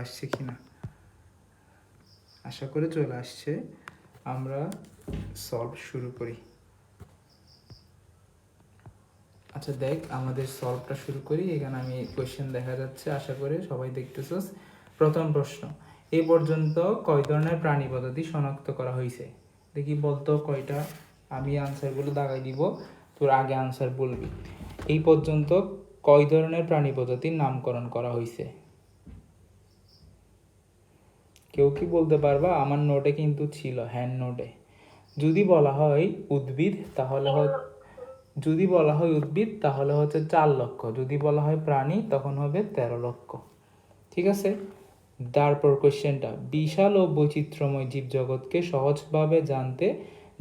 আসছে কিনা, আশা করে চলে আসছে। আমরা সলভ শুরু করি। আচ্ছা দেখ, আমাদের সলভটা শুরু করি। এখানে আমি কোয়েশ্চেন দেখা যাচ্ছে, আশা করে সবাই দেখতেছস। প্রথম প্রশ্ন, এই পর্যন্ত কয় ধরনের প্রাণী পদ্ধতি শনাক্ত করা হয়েছে? দেখি বলতো কয়টা। আমি আনসারগুলো দাগাই দিব, তোর আগে আনসার বলবি। এই পর্যন্ত কয় ধরনের প্রাণী পদ্ধতির নামকরণ করা হয়েছে? কেউ কি বলতে পারবা? আমার নোটে কিন্তু ছিল, হ্যান্ড নোটে। যদি বলা হয় উদ্ভিদ তাহলে যদি বলা হয় উদ্ভিদ তাহলে হচ্ছে 4 লক্ষ, যদি বলা হয় প্রাণী তখন হবে 13 লক্ষ। ঠিক আছে। তারপর কোশ্চেনটা, বিশাল ও বৈচিত্র্যময় জীবজগৎকে সহজভাবে জানতে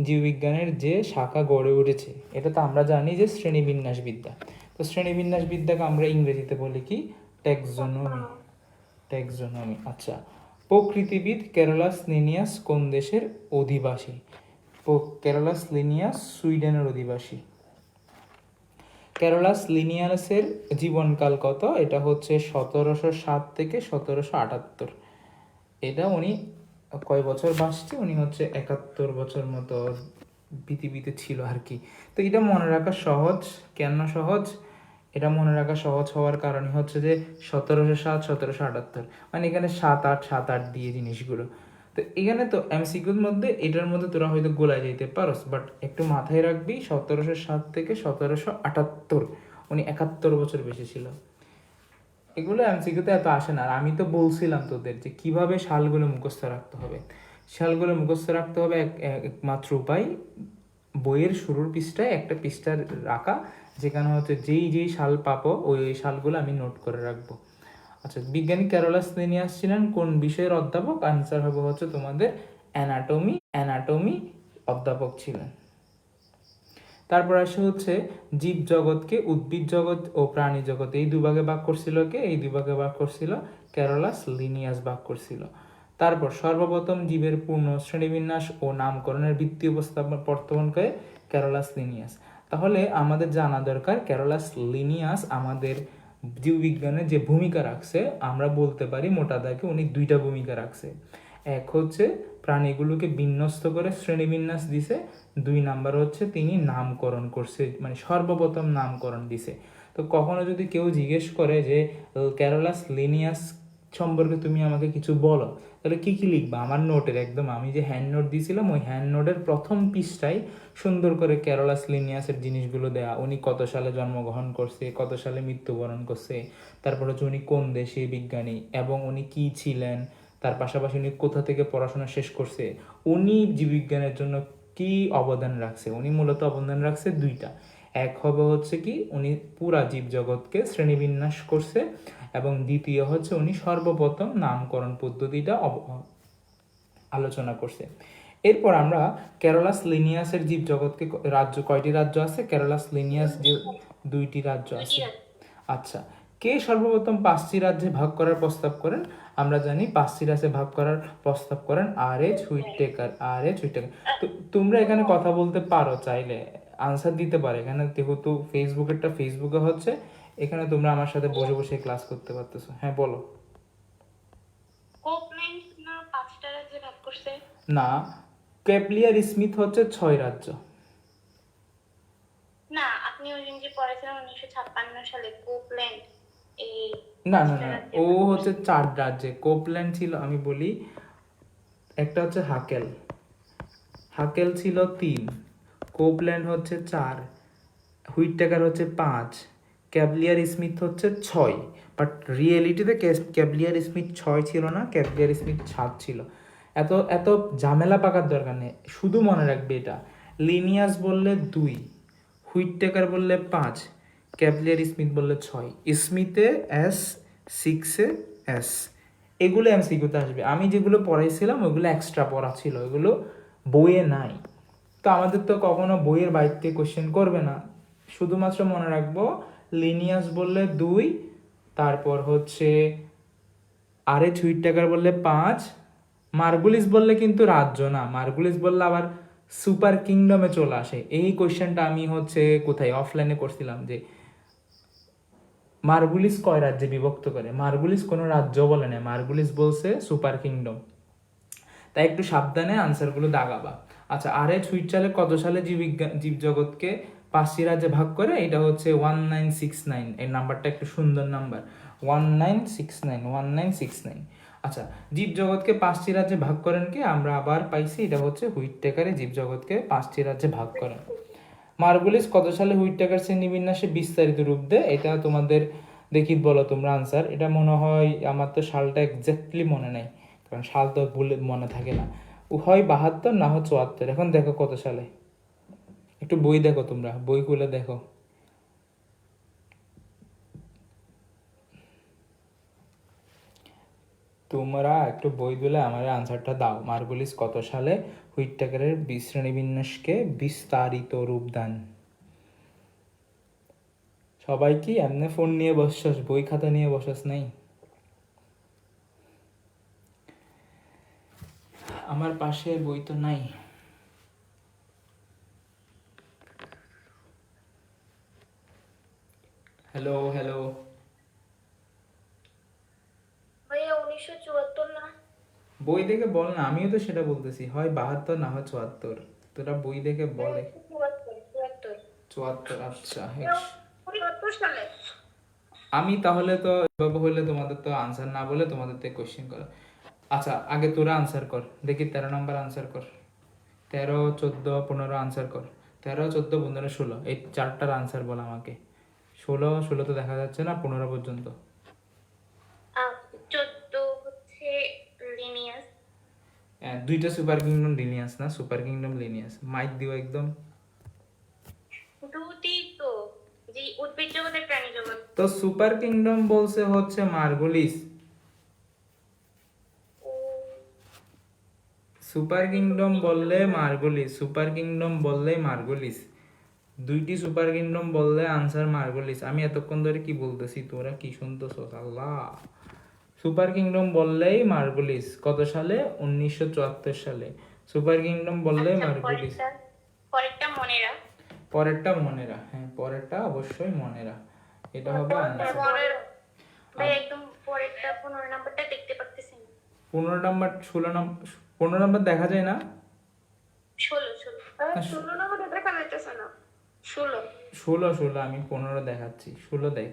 জীববিজ্ঞানের যে শাখা গড়ে উঠেছে, এটা তো আমরা জানি যে শ্রেণীবিন্যাসবিদ্যা। তো শ্রেণীবিন্যাসবিদ্যাকে আমরা ইংরেজিতে বলি কি? ট্যাক্সোনমি। ট্যাক্সোনমি। আচ্ছা, প্রকৃতিবিদ ক্যারোলাস লিনিয়াস কোন দেশের অধিবাসী? ক্যারোলাস লিনিয়াস সুইডেনের অধিবাসী। ক্যারোলাস লিনিয়াসের জীবনকাল কত? এটা হচ্ছে 1707 থেকে 1778। এটা উনি কয় বছর বাঁচছে? উনি হচ্ছে 71 বছর মতো পৃথিবীতে ছিল আর কি। তো এটা মনে রাখা সহজ। কেন সহজ? এটা মনে রাখা সহজ হওয়ার কারণ হচ্ছে যে 1707 1778, মানে এখানে 7-8 দিয়ে জিনিসগুলো। তো এখানে তো এমসিকিউর মধ্যে এটার মধ্যে তোরা হয়তো গোলায় যেতে পারস, বাট একটু মাথায় রাখবি 1707 থেকে 1778, উনি 71 বছর বেশি ছিল। এগুলো এমসিকিউতে এত আসে না। আর আমি তো বলছিলাম তোদের যে কিভাবে সালগুলো মুখস্থ রাখতে হবে। সালগুলো মুখস্থ রাখতে হবে একমাত্র উপায়, বইয়ের শুরুর পৃষ্ঠায় একটা পৃষ্ঠা রাখা, যেখানে হচ্ছে যেই যেই সাল পাবো ওই ওই সালগুলো আমি নোট করে রাখবো। আচ্ছা, বিজ্ঞানী ক্যারোলাস লিনিয়াস ছিলেন কোন বিষয়ের অধ্যাপক? আনসার হবে হচ্ছে তোমাদের অ্যানাটমি অধ্যাপক ছিলেন। তারপর আসে হচ্ছে জীব জগৎকে উদ্ভিদ জগৎ ও প্রাণী জগৎ, এই দুভাগে ভাগ করছিল কে? এই দুভাগে ভাগ করছিল ক্যারোলাস লিনিয়াস ভাগ করছিল। তারপর সর্বপ্রথম জীবের পূর্ণ শ্রেণীবিন্যাস ও নামকরণের ভিত্তি প্রস্তাবন করে ক্যারোলাস লিনিয়াস। তাহলে আমাদের জানা দরকার ক্যারোলাস লিনিয়াস আমাদের জীববিজ্ঞানে যে ভূমিকা রাখছে, আমরা বলতে পারি মোটা দাগে উনি দুইটা ভূমিকা রাখছে। এক হচ্ছে প্রাণীগুলোকে বিন্যস্ত করে শ্রেণীবিন্যাস দিছে, 2 নাম্বার হচ্ছে তিনি নামকরণ করছে, মানে সর্বপ্রথম নামকরণ দিছে। তো কখনো যদি কেউ জিজ্ঞেস করে যে ক্যারোলাস লিনিয়াস সম্পর্কে তুমি আমাকে কিছু বলো, তাহলে কি কি লিখবা? আমার নোটের একদম আমি যে হ্যান্ড নোট দিয়েছিলাম ওই হ্যান্ড নোটের প্রথম পৃষ্ঠায় সুন্দর করে ক্যারোলাস লিনিয়াসের জিনিসগুলো দেয়া। উনি কত সালে জন্মগ্রহণ করছে, কত সালে মৃত্যুবরণ করছে, তারপর হচ্ছে উনি কোন দেশে বিজ্ঞানী এবং উনি কি ছিলেন, তার পাশাপাশি উনি কোথা থেকে পড়াশোনা শেষ করছে, উনি জীববিজ্ঞানের জন্য কি অবদান রাখছে। উনি মূলত অবদান রাখছে দুইটা। এক হবে হচ্ছে কি উনি পুরা জীবজগৎকে শ্রেণীবিন্যাস করছে, এবং দ্বিতীয় হচ্ছে উনি সর্বপ্রথম নামকরণ পদ্ধতিটা আলোচনা করছে। এরপর আমরা ক্যারোলাস লিনিয়াসের জীবজগৎকে রাজ্য, কয়টি রাজ্য আছে? ক্যারোলাস লিনিয়াস যে 2টি রাজ্য আছে। আচ্ছা, কে সর্বপ্রথম 5টি রাজ্যে ভাগ করার প্রস্তাব করেন? আমরা জানি 5টি রাজ্যে ভাগ করার প্রস্তাব করেন আর.এইচ হুইটেকার। তো তোমরা এখানে কথা বলতে পারো, চাইলে আনসার দিতে পারো। এখানে যেহেতু ফেসবুকেরটা ফেসবুকে হচ্ছে, এখানে তোমরা আমার সাথে বসে বসে ক্লাস করতে পারতেছো। হ্যাঁ বলো। না, কেপলিয়ার স্মিথ হচ্ছে 6 রাজ্য। না, আপনি ওই দিন যে পড়েছিলেন 1956 সালে কোপল্যান্ড, এই না না না, ও হচ্ছে 4 রাজ্যে। কোপল্যান্ড ছিল, আমি বলি, একটা হচ্ছে হাকেল ছিল 3, কোপল্যান্ড হচ্ছে 4, হুইটটেকার হচ্ছে 5, ক্যাভলিয়ার স্মিথ হচ্ছে 6। বাট রিয়েলিটিতে ক্যাভলিয়ার স্মিথ 6 ছিল না, ক্যাভলিয়ার স্মিথ 7 ছিল। এত এত ঝামেলা পাকার দরকার নেই, শুধু মনে রাখবে এটা। লিনিয়াস বললে 2, হুইটটেকার বললে 5, ক্যাভলিয়ার স্মিথ বললে 6। স্মিথে S, 6-এ S। এগুলো এমসিকিউতে আসবে। আমি যেগুলো পড়াইছিলাম ওইগুলো এক্সট্রা পড়া ছিল, এগুলো বইয়ে নাই। তো আমাদের তো কখনো বইয়ের বাইরে থেকে কোশ্চেন করবে না, শুধুমাত্র মনে রাখবো লিনিয়াস বললে 2, তারপর হচ্ছে আর.এইচ হুইটটেকার বললে 5, মার্গুলিস বললে কিন্তু রাজ্য না, মার্গুলিস বললে আবার সুপার কিংডমে চলে আসে। এই কোশ্চেনটা আমি হচ্ছে কোথায় অফলাইনে করছিলাম, যে মার্গুলিস কয় রাজ্যে বিভক্ত করে? মার্গুলিস কোনো রাজ্য বলে না, মার্গুলিস বলছে সুপার কিংডম। তাই একটু সাবধানে আনসারগুলো দাগাবা। আচ্ছা, আরএইচ হুইটজার কত সালে জীবজগৎকে 5টি রাজ্যে ভাগ করে? এটা হচ্ছে 1969। এই নাম্বারটা একটু সুন্দর নাম্বার, 1969। আচ্ছা, জীবজগৎকে 5টি রাজ্যে ভাগ করেন কে? আমরা আবার পাইছি, এটা হচ্ছে হুইটটেকারে জীবজগৎকে 5টি রাজ্যে ভাগ করেন। মার্গুলিস কত সালে হুইটটেকার শ্রেণীবিন্যাসে বিস্তারিত রূপ দেয়? এটা তোমাদের দেখি বলো তোমরা আনসার। এটা মনে হয়, আমার তো সালটা এক্স্যাক্টলি মনে নাই, কারণ সাল তো ভুলে মনে থাকে না। হয় 72 না হয় 74। এখন দেখো কত সালে, একটু বই দেখো, তোমরা বই খুলে দেখো। তোমরা একটু বই তুলে আমার আনসারটা দাও। মার্গুলিস কত সালে হুইটটেকারের শ্রেণীবিন্যাসকে বিস্তারিত রূপ দেন? সবাই কি এমনি ফোন নিয়ে বসছস, বই খাতা নিয়ে বসছ নাই? আমার পাশে বই তো নাই। Hello hello. ভাইয়া 1974 না? বই দেখে বল না, আমিও তো সেটা বলতেছি, হয় 72 না হয় 74। তোরা বই দেখে বলে। 74। 74, আচ্ছা। 74 সালে। আমি তাহলে তো এভাবে হইলে তোমাদের তো আনসার না বলে তোমাদের তো কোশ্চেন করো। আচ্ছা, আগে তোরা আনসার কর দেখি, 13 নম্বর আনসার কর। 13, 14, 15 আনসার কর। 13, 14, 15, 16, এই চারটার আনসার বল আমাকে। 16 তো দেখা যাচ্ছে না, 15 পর্যন্ত। 14 হচ্ছে লিনিয়াস। দুইটা সুপার কিংডম লিনিয়াস না, সুপার কিংডম লিনিয়াস। মাইক দিও একদম। দুটি তো, যে উদ্ভিদ জগতের প্রাণী জগৎ। তো সুপার কিংডম বলছে হচ্ছে মার্গুলিস। সুপার কিংডম বললে মার্গুলিস, সুপার কিংডম বললে মার্গুলিস। দুইটি সুপার কিংডম বললে আনসার মার্গুলিস। আমি এতক্ষণ ধরে কি বলতেছি, তোরা কি শুনতেছস? আল্লাহ। সুপার কিংডম বললেই মার্গুলিস। কত সালে? 1974 সালে। সুপার কিংডম বললে মার্গুলিস। পরেরটা মনেরা। পরেরটা মনেরা, হ্যাঁ পরেরটা অবশ্যই মনেরা। এটা হবে আনসার। ভাই একদম পরেরটা 15 নাম্বারটা দেখতে পাচ্ছেন? 15 নাম্বার, 16 নাম্বার, 15 নাম্বার দেখা যায় না? 16 নাম্বারটা দেখা যাইতেছে না। 16 আমি 15 দেখাচ্ছি। 16 দেখ।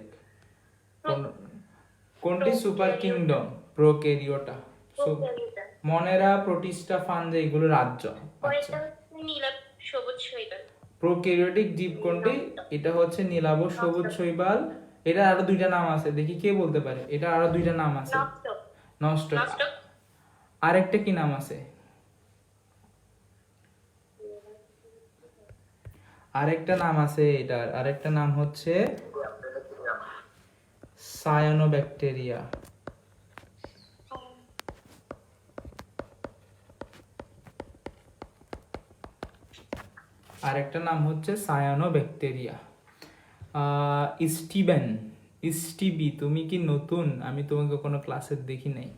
কোনটি সুপার কিংডম? প্রোক্যারিওটা। মনেরা, প্রোটিস্টা, ফাঞ্জা এগুলো রাজ্য। আচ্ছা, নীলাভ সবুজ শৈবাল। প্রোক্যারিওটিক জীব কোনটি? এটা হচ্ছে নীলাভ সবুজ শৈবাল। এটা আরো দুইটা নাম আছে, দেখি কে বলতে পারে। এটা আরো দুইটা নাম আছে। নষ্ট। আরেকটা কি নাম আছে? আরেকটা নাম আছে এটার, আরেকটা নাম হচ্ছে সায়ানোব্যাকটেরিয়া। আরেকটা নাম হচ্ছে সায়ানোব্যাকটেরিয়া। স্টিভেন, স্টিভি, তুমি কি নতুন? আমি তোমাকে কোনো ক্লাসে দেখি নাই।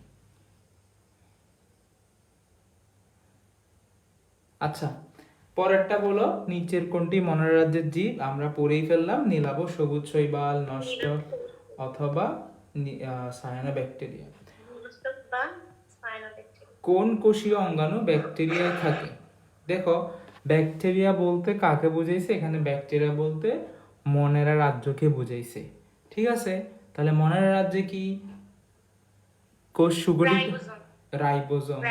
আচ্ছা, পরেরটা বলো। নিচের কোনটি মনের রাজ্যের জীব? আমরা পড়েই ফেললাম, নীলাভ সবুজ শৈবাল, নষ্ট অথবা সায়ানোব্যাকটেরিয়া। কোন কোষীয় অঙ্গাণু ব্যাকটেরিয়ায় থাকে? দেখো, ব্যাকটেরিয়া বলতে কাকে বুঝাইছে? এখানে ব্যাকটেরিয়া বলতে মনেরা রাজ্যকে বুঝাইছে। ঠিক আছে, তাহলে মনেরা রাজ্যে কি কোষ সুগঠিত? রাইবোজোম।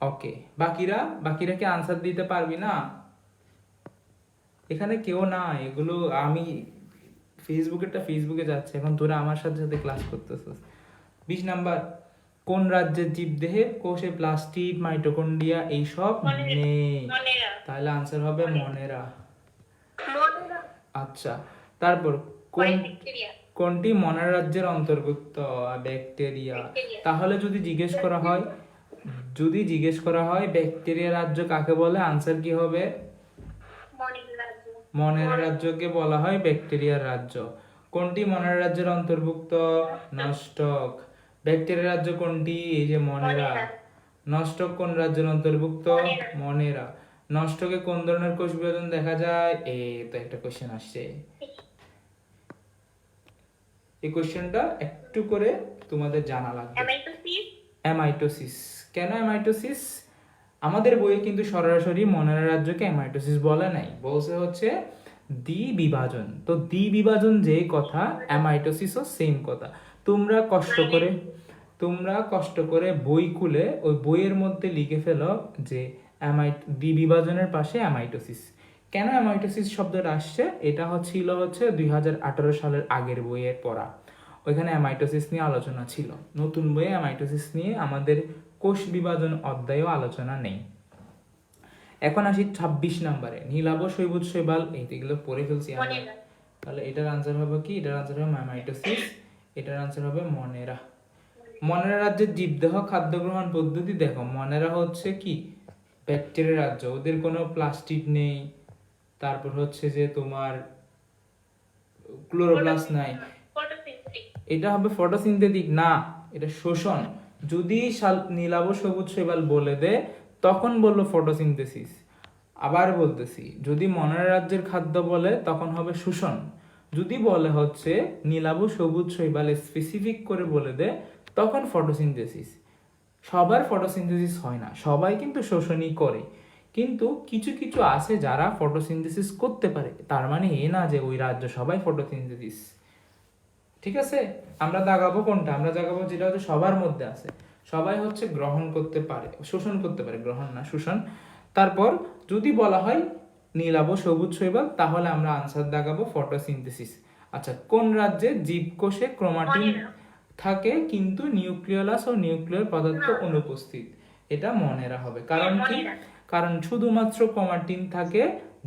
ওকে, বাকিরা কি আনসার দিতে পারবি না? এখানে কেউ না, এগুলো আমি ফেসবুকে যাচ্ছে, এখন তোরা আমার সাথে সাথে ক্লাস করতেছিস। 20 নাম্বার, কোন রাজ্যের জীবদেহে কোষে প্লাস্টিড, মাইটোকন্ড্রিয়া এইসব নেই? তাহলে আনসার হবে মনেরা। আচ্ছা, তারপর কোনটি মনের রাজ্যের অন্তর্ভুক্ত? ব্যাকটেরিয়া। তাহলে যদি জিজ্ঞেস করা হয় ব্যাকটেরিয়া রাজ্য কাকে বলে, আনসার কি হবে? মনের রাজ্যকে বলা হয় ব্যাকটেরিয়ার রাজ্য। কোনটি মনের রাজ্যের অন্তর্ভুক্ত? নষ্টক। ব্যাকটেরিয়া রাজ্য কোনটি? এই যে মনেরা। নষ্টক কোন রাজ্যের অন্তর্ভুক্ত? মনেরা। নষ্টকে কোন ধরনের কোষ বিভাজন দেখা যায়? এই তো একটা কোশ্চেন আসছে। এই কোশ্চেনটা একটু করে তোমাদের জানা লাগবে। অ্যামাইটোসিস। অ্যামাইটোসিস, কেন অ্যামাইটোসিস? আমাদের বইয়ে কিন্তু সরাসরি মনের রাজ্যকে অ্যামাইটোসিস বলে নাই, বলছে হচ্ছে দ্বিবিভাজন। তো দ্বিবিভাজন যে কথা, অ্যামাইটোসিসও সেম কথা। তোমরা কষ্ট করে বই খুলে ওই বইয়ের মধ্যে লিখে ফেলো যে দ্বিবিভাজনের পাশে অ্যামাইটোসিস। কেন অ্যামাইটোসিস শব্দটা আসছে, এটা হচ্ছে 2018 সালের আগের বইয়ের পড়া। ওইখানে অ্যামাইটোসিস নিয়ে আলোচনা ছিল। নতুন বইয়ে অ্যামাইটোসিস নিয়ে আমাদের কোষ বিভাজন অধ্যায়েও আলোচনা নেই। এখন আসি 26 নম্বরে, নীলাভ, শৈবুত, শৈবাল, এইগুলো পড়ে ফেলছি আমরা। তাহলে এটার আনসার হবে কি? এটার আনসার হবে মাইটোসিস, এটার আনসার হবে মনেরা। মনেরা রাজ্যের জীবদেহ খাদ্য গ্রহণ পদ্ধতি দেখো, মনেরা হচ্ছে কি ব্যাকটেরিয়া রাজ্য, ওদের কোনো প্লাস্টিক নেই, তারপর হচ্ছে যে তোমার ক্লোরোপ্লাস্ট নাই। এটা হবে ফটোসিনথেটিক না, এটা শোষণ। যদি নীলাভ, সবুজ, শৈবাল বলে দে তখন বললো ফটোসিনথেসিস। আবার বলতেছি, যদি মনের রাজ্যের খাদ্য বলে তখন হবে শোষণ। যদি বলে হচ্ছে নীলাভ, সবুজ, শৈবাল স্পেসিফিক করে বলে দে তখন ফটোসিনথেসিস। সবার ফটোসিনথেসিস হয় না, সবাই কিন্তু শোষণই করে, কিন্তু কিছু কিছু আছে যারা ফটোসিনথেসিস করতে পারে, তার মানে এ না যে ওই রাজ্য সবাই ফটোসিনথেসিস। ঠিক আছে, আমরা দাগাবো কোনটা? আমরা দাগাবো যেটা হচ্ছে সবার মধ্যে আছে, সবাই হচ্ছে গ্রহণ করতে পারে, শোষণ করতে পারে, গ্রহণ না শোষণ। তারপর যদি বলা হয় নীলাভ, সবুজ, শৈবাল, তাহলে আমরা আনসার দাগাবো ফটোসিনথেসিস। আচ্ছা, কোন রাজ্যে জীবকোষে ক্রোমাটিন থাকে কিন্তু নিউক্লিওলাস ও নিউক্লিয়ার পদার্থ অনুপস্থিত? এটা মনেরা হবে। কারণ কি? কারণ শুধুমাত্র ক্রোমাটিন থাকে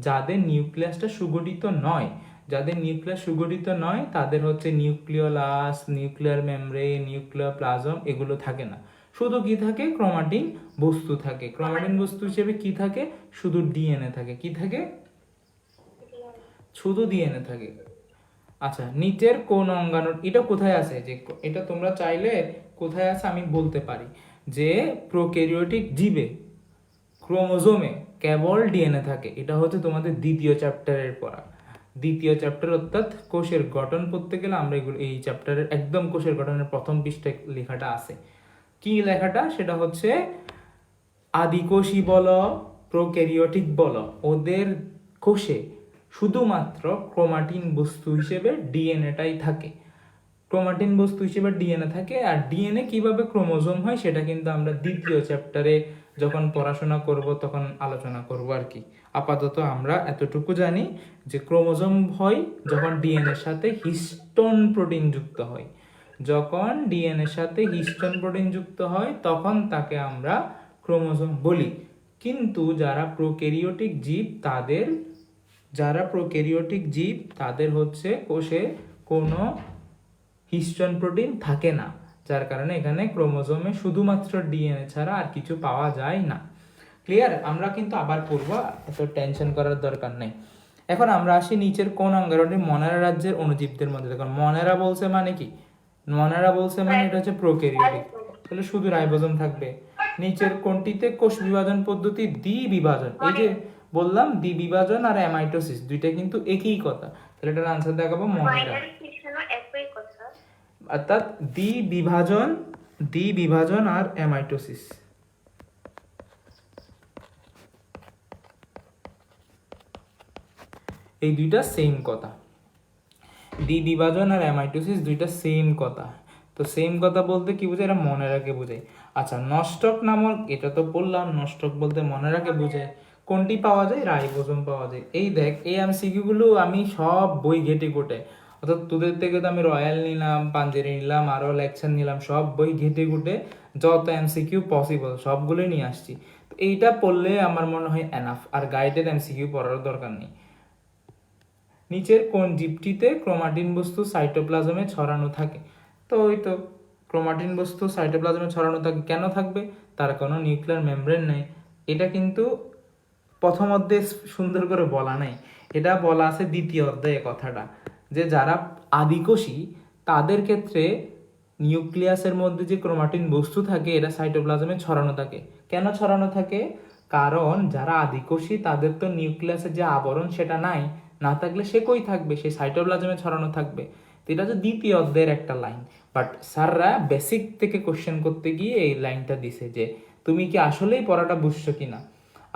যাদের নিউক্লিয়াসটা সুগঠিত নয়। যাদের নিউক্লিয়াস সুগঠিত নয় তাদের হচ্ছে nucleolus, nuclear membrane, nuclear plasm এগুলো থাকে না। শুধু কি থাকে? ক্রোমাটিন বস্তু থাকে। ক্রোমাটিন বস্তু হিসেবে কি থাকে? শুধু ডিএনএ থাকে। কি থাকে? শুধু ডিএনএ থাকে। আচ্ছা, নিচের কোন অঙ্গাণু, এটা কোথায় আছে? যে এটা তোমরা চাইলে কোথায় আছে আমি বলতে পারি, যে প্রোক্যারিওটিক জীবে ক্রোমোজোমে কেবল ডিএনএ থাকে। এটা হচ্ছে তোমাদের দ্বিতীয় চ্যাপ্টারের পড়া। দ্বিতীয় চ্যাপ্টার অর্থাৎ কোষের গঠন পড়তে গেলে আমরা এগুলো এই চ্যাপ্টারের একদম কোষের গঠনের প্রথম পৃষ্ঠায় লেখাটা আছে। কি লেখাটা? সেটা হচ্ছে আদিকোষী বলো, প্রোক্যারিওটিক বলো, ওদের কোষে শুধুমাত্র ক্রোমাটিন বস্তু হিসেবে ডিএনএটাই থাকে। ক্রোমাটিন বস্তু হিসেবে ডিএনএ থাকে। আর ডিএনএ কিভাবে ক্রোমোজোম হয় সেটা কিন্তু আমরা দ্বিতীয় চ্যাপ্টারে যখন পড়াশোনা করব তখন আলোচনা করব আর কি। আপাতত আমরা এতটুকু জানি যে ক্রোমোজোম হয় যখন ডিএনএর সাথে হিস্টোন প্রোটিন যুক্ত হয়। যখন ডিএনএর সাথে হিস্টোন প্রোটিন যুক্ত হয় তখন তাকে আমরা ক্রোমোজোম বলি। কিন্তু যারা প্রোক্যারিওটিক জীব তাদের হচ্ছে কোষে কোনো হিস্টোন প্রোটিন থাকে না, যার কারণে এখানে ক্রোমোজোমে শুধুমাত্র ডিএনএ ছাড়া আর কিছু পাওয়া যায় না। ক্লিয়ার? আমরা কিন্তু আবার পড়ব, এত টেনশন করার দরকার নেই। এখন আমরা আসি নিচের কোন অঙ্গাণুটি মনেরা রাজ্যের অণুজীবদের মধ্যে। দেখুন মনেরা বলছে মানে কি? মনেরা বলছে মানে এটা হচ্ছে প্রোক্যারিওটিক, তাহলে শুধু রাইবোজোম থাকবে। নিচের কোনটিতে কোষ বিভাজন পদ্ধতি দ্বিবিভাজন? এই যে বললাম দ্বিবিভাজন আর অ্যামাইটোসিস দুইটা কিন্তু একই কথা, তাহলে এটার আনসার দেখাবো মনেরা। অর্থাৎ দ্বিবিভাজন আর অ্যামাইটোসিস এই দুইটা সেম কথা। দ্বিবিভাজন আর অ্যামাইটোসিস দুইটা সেম কথা। তো সেম কথা বলতে কি বোঝায়? এটা মনেরাকে বোঝায়। আচ্ছা, নস্টক নামক, এটা তো বললাম নস্টক বলতে মনেরাকে বোঝায়। কোনটি পাওয়া যায়? রাইবোজোম পাওয়া যায়। এই দেখ, এই এমসিকিউ গুলো আমি সব বই ঘেটে ঘুটে, অর্থাৎ তোদের থেকে তো আমি রয়্যাল নিলাম, পাঞ্জেরি নিলাম, আরও লেকচার নিলাম, সব বই ঘেটে ঘুটে যত এমসিকিউ পসিবল সবগুলোই নিয়ে আসছি। তো এইটা পড়লে আমার মনে হয় এনাফ, আর গাইডেড এমসিকিউ পড়ার দরকার নেই। নিচের কোন জীবটিতে ক্রোমাটিন বস্তু সাইটোপ্লাজমে ছড়ানো থাকে? তো ওই তো ক্রোমাটিন বস্তু সাইটোপ্লাজমে ছড়ানো থাকে। কেন থাকবে? তার কোনো নিউক্লিয়ার মেমব্রেন নেই। এটা কিন্তু প্রথম অধ্যায়ে সুন্দর করে বলা নাই, এটা বলা আছে দ্বিতীয় অধ্যায়ে কথাটা, যে যারা আদিকোষী তাদের ক্ষেত্রে নিউক্লিয়াসের মধ্যে যে ক্রোমাটিন বস্তু থাকে এটা সাইটোপ্লাজমে ছড়ানো থাকে। কেন ছড়ানো থাকে? কারণ যারা আদিকোষী তাদের তো নিউক্লিয়াসের যে আবরণ সেটা নাই, না থাকলে সে কই থাকবে? সে সাইটোপ্লাজমে ছড়ানো থাকবে। তো এটা হচ্ছে দ্বিতীয় অধ্যায়ের একটা লাইন, বাট স্যাররা বেসিক থেকে কোশ্চেন করতে গিয়ে এই লাইনটা দিছে যে তুমি কি আসলেই পড়াটা বুঝছো কিনা,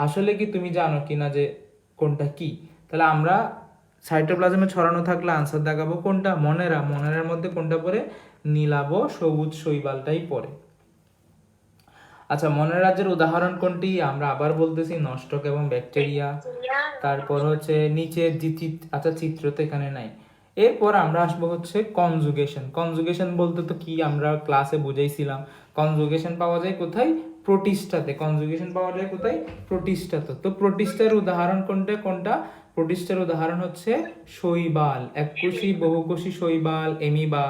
আসলে কি তুমি জানো কিনা যে কোনটা কি। তাহলে আমরা সাইটোপ্লাজমে ছড়ানো থাকলে আনসার দেখাবো কোনটা, মনেরার মধ্যে কোনটা পড়ে, নীলাভ সবুজ শৈবালটাই পড়ে। আচ্ছা, মনের রাজ্যের উদাহরণ কোনটি, আমরা আবার বলতেছি নষ্টক এবং ব্যাকটেরিয়া। তারপর হচ্ছে নিচের যে আচ্ছা চিত্র তো এখানে নাই। এরপর আমরা আসবো হচ্ছে কনজুগেশন। কনজুগেশন বলতে তো কি আমরা ক্লাসে বুঝাইছিলাম, কনজুগেশন পাওয়া যায় কোথায়, প্রোটিস্টাতে। কনজুগেশন পাওয়া যায় কোথায়, প্রোটিস্টাতে। তো প্রোটিস্টার উদাহরণ কোনটা কোনটা, প্রোটিস্টার উদাহরণ হচ্ছে শৈবাল, এককোষী বহুকোষী শৈবাল, এমিবা।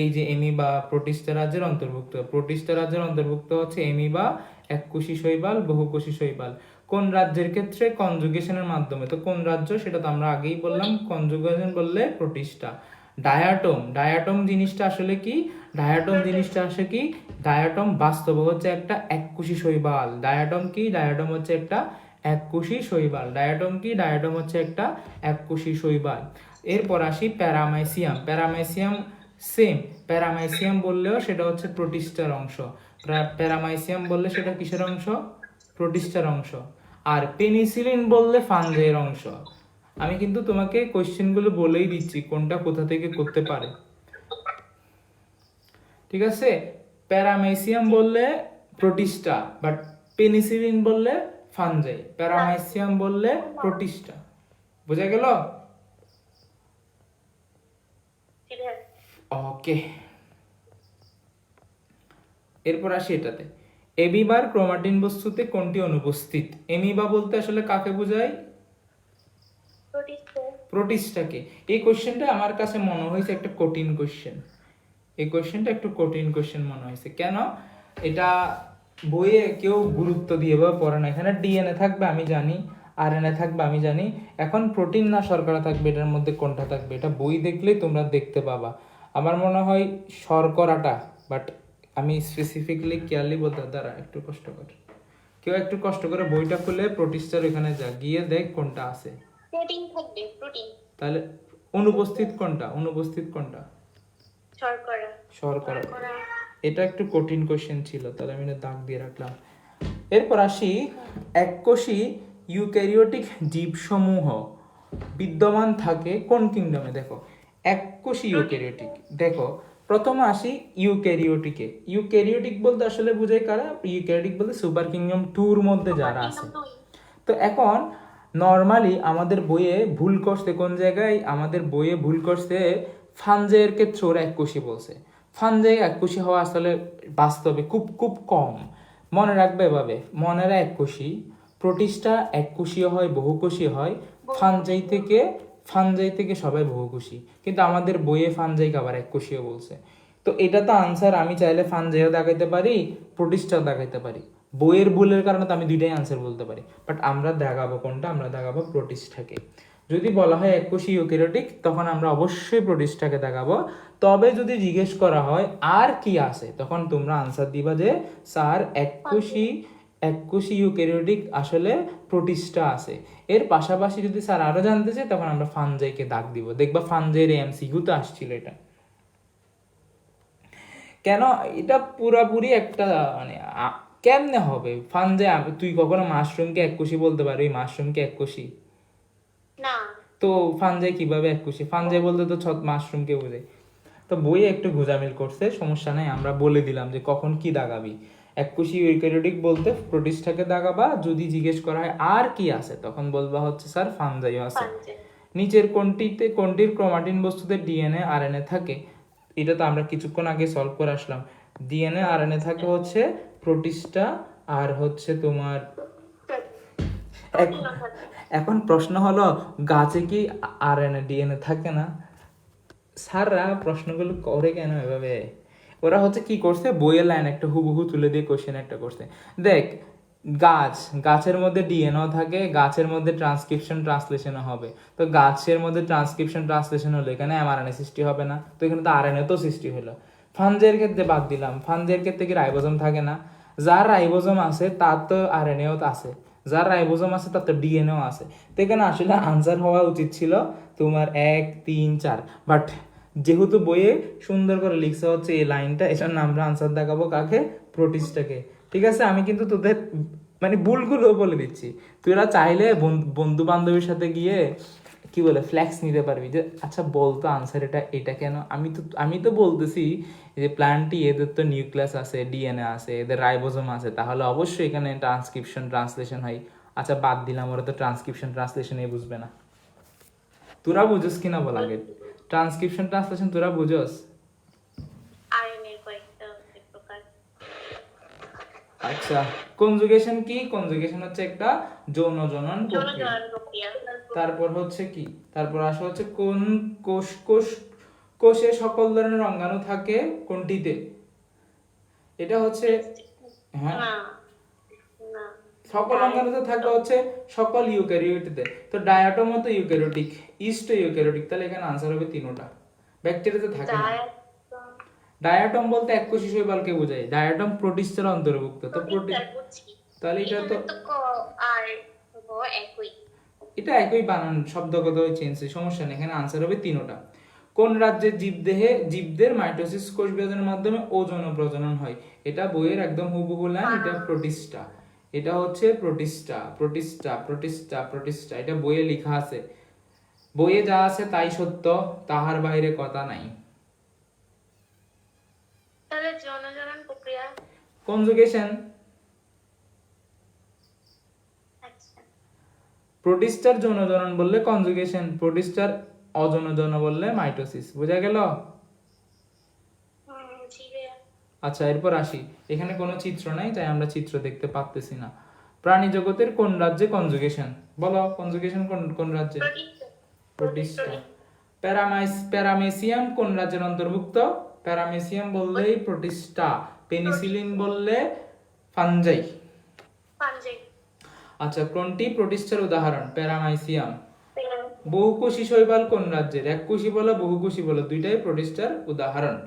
এই যে এমিবা প্রোটিস্টা রাজ্যের অন্তর্ভুক্ত, প্রোটিস্টা রাজ্যের অন্তর্ভুক্ত হচ্ছে এমিবা, এককোষী শৈবাল, বহুকোষী শৈবাল। কোন রাজ্যের ক্ষেত্রে, কনজুগেশনের মাধ্যমে। তো কোন রাজ্য সেটা তো আমরা আগেই বললাম, কনজুগেশন বললে প্রোটিস্টা। ডায়াটম, ডায়াটম জিনিসটা আসলে কি, ডায়াটম জিনিসটা আসে কি, ডায়াটম বাস্তব হচ্ছে একটা এককোষী শৈবাল। ডায়াটম কি, ডায়াটম হচ্ছে একটা এককোষী শৈবাল। ডায়াটম কি, ডায়াটম হচ্ছে একটা এককোষী শৈবাল। এরপর আসি প্যারামাইসিয়াম। প্যারামাইসিয়াম সেম, প্যারামাইসিয়াম বললেও সেটা হচ্ছে প্রোটিস্টার অংশ। প্যারামাইসিয়াম বললে সেটা কিসের অংশ, প্রোটিস্টার অংশ। আর পেনিসিলিন বললে ফানজাইয়ের অংশ। আমি কিন্তু তোমাকে কোশ্চেনগুলো বলেই দিচ্ছি কোনটা কোথা থেকে করতে পারে, ঠিক আছে। প্যারামাইসিয়াম বললে প্রোটিস্টা, বাট পেনিসিলিন বললে ফানজাই, প্যারামাইসিয়াম বললে প্রোটিস্টা। বোঝা গেল? ওকে, এরপর আসি এটাতে। এমিবার ক্রোমাটিন বস্তুতে কোনটি অনুপস্থিত। এমিবা বলতে আসলে কাকে বোঝায়, প্রোটিস্টাকে। এই কোশ্চেনটা আমার কাছে মনে হয়েছে একটা কঠিন কোশ্চেন, এই কোশ্চেনটা একটু কঠিন কোশ্চেন মনে হয়েছে। কেন, এটা বইয়ে কেউ গুরুত্ব দিয়ে বা পড়ে না। এখানে ডিএনএ থাকবে আমি জানি, আরএনএ থাকবে আমি জানি, এখন প্রোটিন না শর্করা থাকবে, এটার মধ্যে কোনটা থাকবে এটা বই দেখলেই তোমরা দেখতে পাবা। আমার মনে হয় শর্করাটা, বাট আমি স্পেসিফিকলি কেয়ারলি বলতে, দ্বারা একটু কষ্ট কর, কেউ একটু কষ্ট করে বইটা খুলে প্রোটিস্টার ওখানে যা, গিয়ে দেখ কোনটা আছে। প্রোটিন থাকবে, প্রোটিন। তাহলে অনুপস্থিত কোনটা, অনুপস্থিত কোনটা, শর্করা। শর্করা। এটা একটু কঠিন কোশ্চেন ছিল, তাহলে আমি এটা দাগ দিয়ে রাখলাম। এরপর আসি, এককোষী ইউক্যারিওটিক জীবসমূহ বিদ্যমান থাকে কোন কিংডমে। দেখো এককোষী ইউক্যারিওটিক, দেখো প্রথমে আসি ইউক্যারিওটিকে। ইউক্যারিওটিক বলতে আসলে বোঝায় কারা, ইউক্যারিওটিক বলতে সুপার কিংডম 2 এর মধ্যে যারা আছে। তো এখন নর্মালি আমাদের বইয়ে ভুল করছে কোন জায়গায়, আমাদের বইয়ে ভুল করছে ফানজাইয়ের ক্ষেত্রে ওরা এককোষী বলছে। ফানজাই এককোষী হওয়া আসলে বাস্তবে খুব খুব কম। মনে রাখবে এভাবে, মনেরা এককোষী, প্রোটিস্টা এককোষীয় হয়, বহুকোষী হয়। ফানজাই থেকে সবাই বহুকোষী, কিন্তু আমাদের বইয়ে ফানজাইকে আবার এককোষীয় বলছে। তো এটা তো আনসার, আমি চাইলে ফানজাইও দেখাইতে পারি, প্রোটিস্টাও দেখাইতে পারি। বইয়ের ভুলের কারণে তো আমি দুইটাই আনসার বলতে পারি, বাট আমরা দেখাবো কোনটা, আমরা দেখাবো প্রোটিস্টাকে। যদি বলা হয় এককোষী ইউক্যারিওটিক, তখন আমরা অবশ্যই প্রোটিস্টাকে দেখাবো। তবে যদি জিজ্ঞেস করা হয় আর কি আছে, তখন তোমরা আনসার দিবা যে স্যার এককোষী ইউক্যারিওটিক আসলে প্রোটিস্টা আছে। এর পাশাপাশি যদি স্যার আরো জানতে চাই, তখন আমরা ফানজাইকে দাগ দিব। দেখবা ফানজাইয়ের এমসিকিউতে আসছিল এটা। কেন, এটা পুরাপুরি একটা মানে কেমনে হবে ফানজাই, তুই কখনো মাশরুমকে এককোষী বলতে পারবি, মাশরুমকে এককোষী না। তো ফানজাই কিভাবে এককোষী, ফানজাই বলতে তো মাশরুমকে বোঝায়। তো বইয়ে একটু গোজামিল করছে, সমস্যা নাই, আমরা বলে দিলাম যে কখন কি দাগাবি। এককোষী ইউক্যারিওটিক বলতে প্রোটিস্টাকে দাগাবা, যদি জিজ্ঞেস করা হয় আর কি আছে, তখন বলবা হচ্ছে স্যার ফানজাইও আছে। নিচের কোনটির ক্রোমাটিন বস্তুতে ডিএনএ আরএনএ থাকে, এটা তো আমরা কিছুক্ষণ আগে সলভ করে আসলাম। ডিএনএ আরএনএ থাকে হচ্ছে প্রোটিস্টা আর হচ্ছে তোমার। এখন প্রশ্ন হলো, গাছে কি আরএনএ ডিএনএ থাকে না? স্যাররা প্রশ্নগুলো করে কেন এভাবে? ওরা হচ্ছে কি করছে, বইয়ের লাইন একটা হুবহু তুলে দিয়ে কোশ্চেন একটা করছে। দেখ, গাছের মধ্যে ডিএনএও থাকে, গাছের মধ্যে ট্রান্সক্রিপশন ট্রান্সলেশনও হবে। তো গাছের মধ্যে ট্রান্সক্রিপশন ট্রান্সলেশন হলো, এখানে এমআরএনএ সৃষ্টি হবে না, তো এখানে তো আরএনএ তো সৃষ্টি হলো। ফানজাইয়ের ক্ষেত্রে বাদ দিলাম, ফানজাইয়ের ক্ষেত্রে কি রাইবোজোম থাকে না? যার রাইবোজোম আছে তার তো আরএনএও আছে, যার রাইবোজোম আছে তার তো ডিএনএও আছে। তো এখানে আসলে আনসার হওয়া উচিত ছিল তোমার 1, 3, 4, বাট যেহেতু বইয়ে সুন্দর করে লিখছে হচ্ছে এই লাইনটা, এটার নাম আমরা আনসার দেখাবো কাকে? প্রোটিস্টাকে। ঠিক আছে, আমি কিন্তু তোদের মানে ভুলগুলো বলে দিচ্ছি, তোরা চাইলে বন্ধু বান্ধবীর সাথে গিয়ে কি বলে ফ্ল্যাক্স নিতে পারবি যে আচ্ছা বলতো আনসার এটা, এটা কেন। আমি তো বলতেছি যে প্ল্যান্টটি এদের তো নিউক্লিয়াস আছে, ডিএনএ আছে, এদের রাইবোজোম আছে, তাহলে অবশ্যই এখানে ট্রান্সক্রিপশন ট্রান্সলেশন হয়। আচ্ছা বাদ দিলাম, ওরা তো ট্রান্সক্রিপশন ট্রান্সলেশন এ বুঝবে না। তোরা বুঝোস কিনা বল আগে, ট্রান্সক্রিপশন ট্রান্সলেশন তোরা বুঝোস? আরএনএ এর কয়েকটা প্রকার। আচ্ছা, কনজুগেশন কি? কনজুগেশন হচ্ছে একটা যৌন জনন যৌন প্রক্রিয়া। জনন প্রক্রিয়া। তারপর হচ্ছে কি, তারপর আসা হচ্ছে কোন কোষে সকল ধরনের অঙ্গাণু থাকে কোনটিতে? এটা হচ্ছে, হ্যাঁ না না সকল অঙ্গাণুতে থাকে হচ্ছে সকল ইউক্যারিওটিতে। তো ডায়াটমও তো ইউক্যারিওটিক, ইস্ট ইউক্যারিওটিক, তাহলে এখানে আনসার হবে তিনটা। ব্যাকটেরিয়াতে থাকে না। ডায়াটম। ডায়াটম বলতে এককোষী শৈবালকে বোঝায়, ডায়াটম প্রোটিস্টের অন্তর্ভুক্ত। তো প্রোটিস্টার বুঝছি। তাহলে এটা তো, এখানে তো ক আর গ একই। এটা একই বানান, শব্দগত চেঞ্জ, সমস্যা নেই, এখানে আনসার হবে তিনটা। কোন রাজ্যের জীবদের মাইটোসিস কোষ বিভাজনের মাধ্যমে ওজন প্রজনন হয়? এটা বইয়ের একদম হুবহু লাইন, এটা প্রোটিস্টা। এটা হচ্ছে প্রোটিস্টা, প্রোটিস্টা, প্রোটিস্টা, প্রোটিস্টা, এটা বইয়ে লেখা আছে। বইয়ে যা আছে তাই সত্য, তাহার বাইরে কথা নাই। তাহলে যৌন জনন প্রক্রিয়া। কনজুগেশন। আচ্ছা। প্রোটিস্টার যৌন জনন বললে কনজুগেশন, প্রোটিস্টার অযৌন জনন বললে মাইটোসিস। বোঝা গেল? জি ভাইয়া। আচ্ছা এরপর আসি, এখানে কোনো চিত্র নাই তাই আমরা চিত্র দেখতে পাচ্তেছি না। প্রাণী জগতের কোন রাজ্যে কনজুগেশন? বলো কনজুগেশন কোন কোন রাজ্যে? প্রোটিস্টা। প্যারামেসিয়াম কোন রাজ্যের অন্তর্ভুক্ত? প্যারামেসিয়াম বললেই প্রোটিস্টা, পেনিসিলিন বললে ফানজাই। পাঞ্জাই। আচ্ছা কোনটি প্রোটিস্টার উদাহরণ? প্যারামাইসিয়াম। বহুকোষী শৈবাল কোন রাজ্যের? এককোষী বলো বহুকোষী বলো, দুইটাই প্রোটিস্টার উদাহরণ।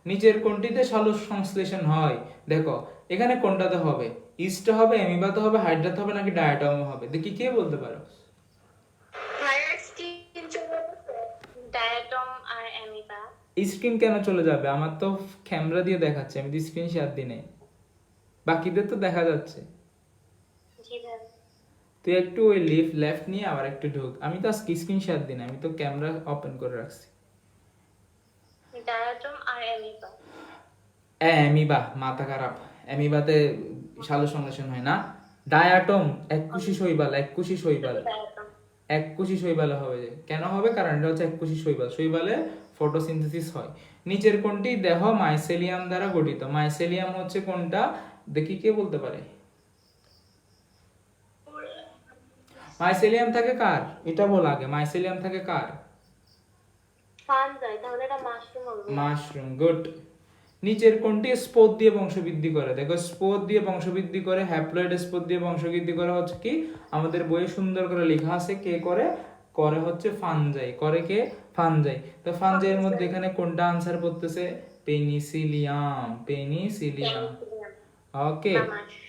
নিচের কোনটিতে সালোক সংশ্লেষণ হয়? দেখো এখানে কোনটাতে হবে? ইস্ট হবে, অ্যামিবাতে হবে, হাইড্রাতে হবে, নাকি ডায়াটমে হবে? দেখি কে বলতে পারো? ডায়াটম আর অ্যামিবা। স্ক্রিন কেন চলে যাবে? আমার তো ক্যামেরা দিয়ে দেখাচ্ছে, আমি তো স্ক্রিন শেয়ার দিই নাই। বাকিদের তো দেখা যাচ্ছে। জি ভাইয়া। তুই একটু ওই লেফট নিয়ে আবার একটু ঢোক, আমি তো আজকে স্ক্রিন শেয়ার দিই না, আমি তো ক্যামেরা ওপেন করে রাখছি। ডায়াটম আর অ্যামিবা। অ্যামিবা, মাথা খারাপ। অ্যামিবাতে সালোক সংশ্লেষণ হয় না। ডায়াটম এককোষী শৈবাল, এককোষী শৈবাল, ডায়াটম। এককোষী শৈবালে হবে। যে কেন হবে? কারণ এটা হচ্ছে এককোষী শৈবাল, শৈবালে ফটোসিনথেসিস হয়। নিচের কোনটি দেহ মাইসেলিয়াম দ্বারা গঠিত? মাইসেলিয়াম হচ্ছে কোনটা? দেখি কে বলতে পারে? মাইসেলিয়াম থাকে কার? এটা বল আগে, মাইসেলিয়াম থাকে কার? ফানজাই, তাহলে এটা মাশরুম হবে। Mushroom, good. নিচের কোনটি স্পোর দিয়ে বংশবৃদ্ধি করে? দেখো স্পোর দিয়ে বংশবৃদ্ধি করে, হ্যাপ্লয়েড স্পোর দিয়ে বংশবৃদ্ধি করে হচ্ছে কি, আমাদের বইয়ে সুন্দর করে লেখা আছে কে করে। করে হচ্ছে ফানজাই। করে কে? ফানজাই। তো ফানজাইয়ের মধ্যে এখানে কোনটা আনসার পড়তেছে? Penicillium, penicillium. ওকে। না, মাশরুম।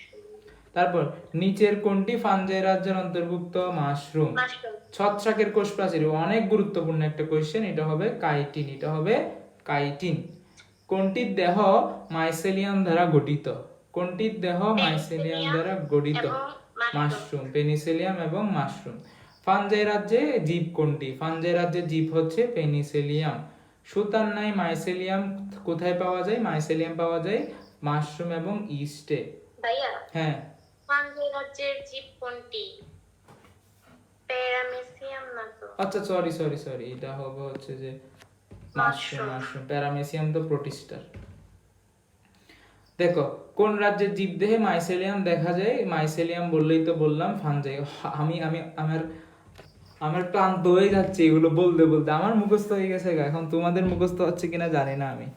তারপর নিচের কোনটি ফানজাই রাজ্যের অন্তর্ভুক্ত? মাশরুম। মাশরুম। ছত্রাকের কোষ প্রাচীর, অনেক গুরুত্বপূর্ণ একটা কোশ্চেন, এটা হবে কাইটিন, এটা হবে কাইটিন। কোনটির দেহ মাইসেলিয়াম দ্বারা গঠিত? কোনটির দেহ মাইসেলিয়াম দ্বারা গঠিত? এবং মাশরুম, পেনিসিলিয়াম এবং মাশরুম। ফানজাই রাজ্যে জীব কোনটি? ফানজাই রাজ্যে জীব হচ্ছে পেনিসিলিয়াম। সুতার নাই মাইসেলিয়াম কোথায় পাওয়া যায়? মাইসেলিয়াম পাওয়া যায় মাশরুম এবং ইস্টে। ভাইয়া, হ্যাঁ ফানজাই রাজ্যের জীব কোনটি? প্যারামেসিয়াম না তো? আচ্ছা সরি সরি সরি, এটা হবে হচ্ছে যে মাশরুম, মাশরুম। প্যারামেসিয়াম তো প্রোটিস্টার। দেখো কোন রাজ্যের জীবদেহে মাইসেলিয়াম দেখা যায়? মাইসেলিয়াম বললেই তো বললাম ফানজাই। আমি আমি আমার আমার ক্লান্ত হয়ে যাচ্ছে এগুলো বলতে বলতে, আমার মুখস্থ হয়ে গেছে গা। এখন তোমাদের মুখস্থ হচ্ছে কিনা জানি না আমি।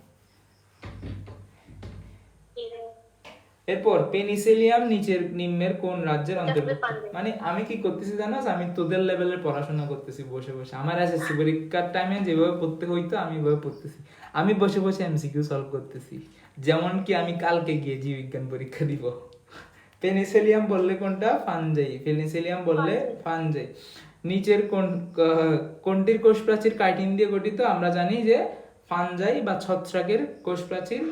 এরপর পেনিসিলিয়াম নিম্নের কোন রাজ্যের অন্তর্ভুক্ত? মানে আমি কি করতেছি জানো, আমি তোদের লেভেলের পড়াশোনা করতেছি বসে বসে। আমার এসএসসি পরীক্ষার টাইমে যেভাবে পড়তে হইতো আমি এভাবে পড়তেছি। আমি বসে বসে এমসিকিউ সলভ করতেছি, যেমন কি আমি কালকে গিয়ে জীববিজ্ঞান পরীক্ষা দিব। পেনিসিলিয়াম বললে কোনটা? ফানজাই। পেনিসিলিয়াম বললে ফানজাই। নিচের কোনটির কোষ প্রাচীর কাইটিন দিয়ে গঠিত? আমরা জানি যে ফানজাই বা ছত্রাকের কোষ প্রাচীর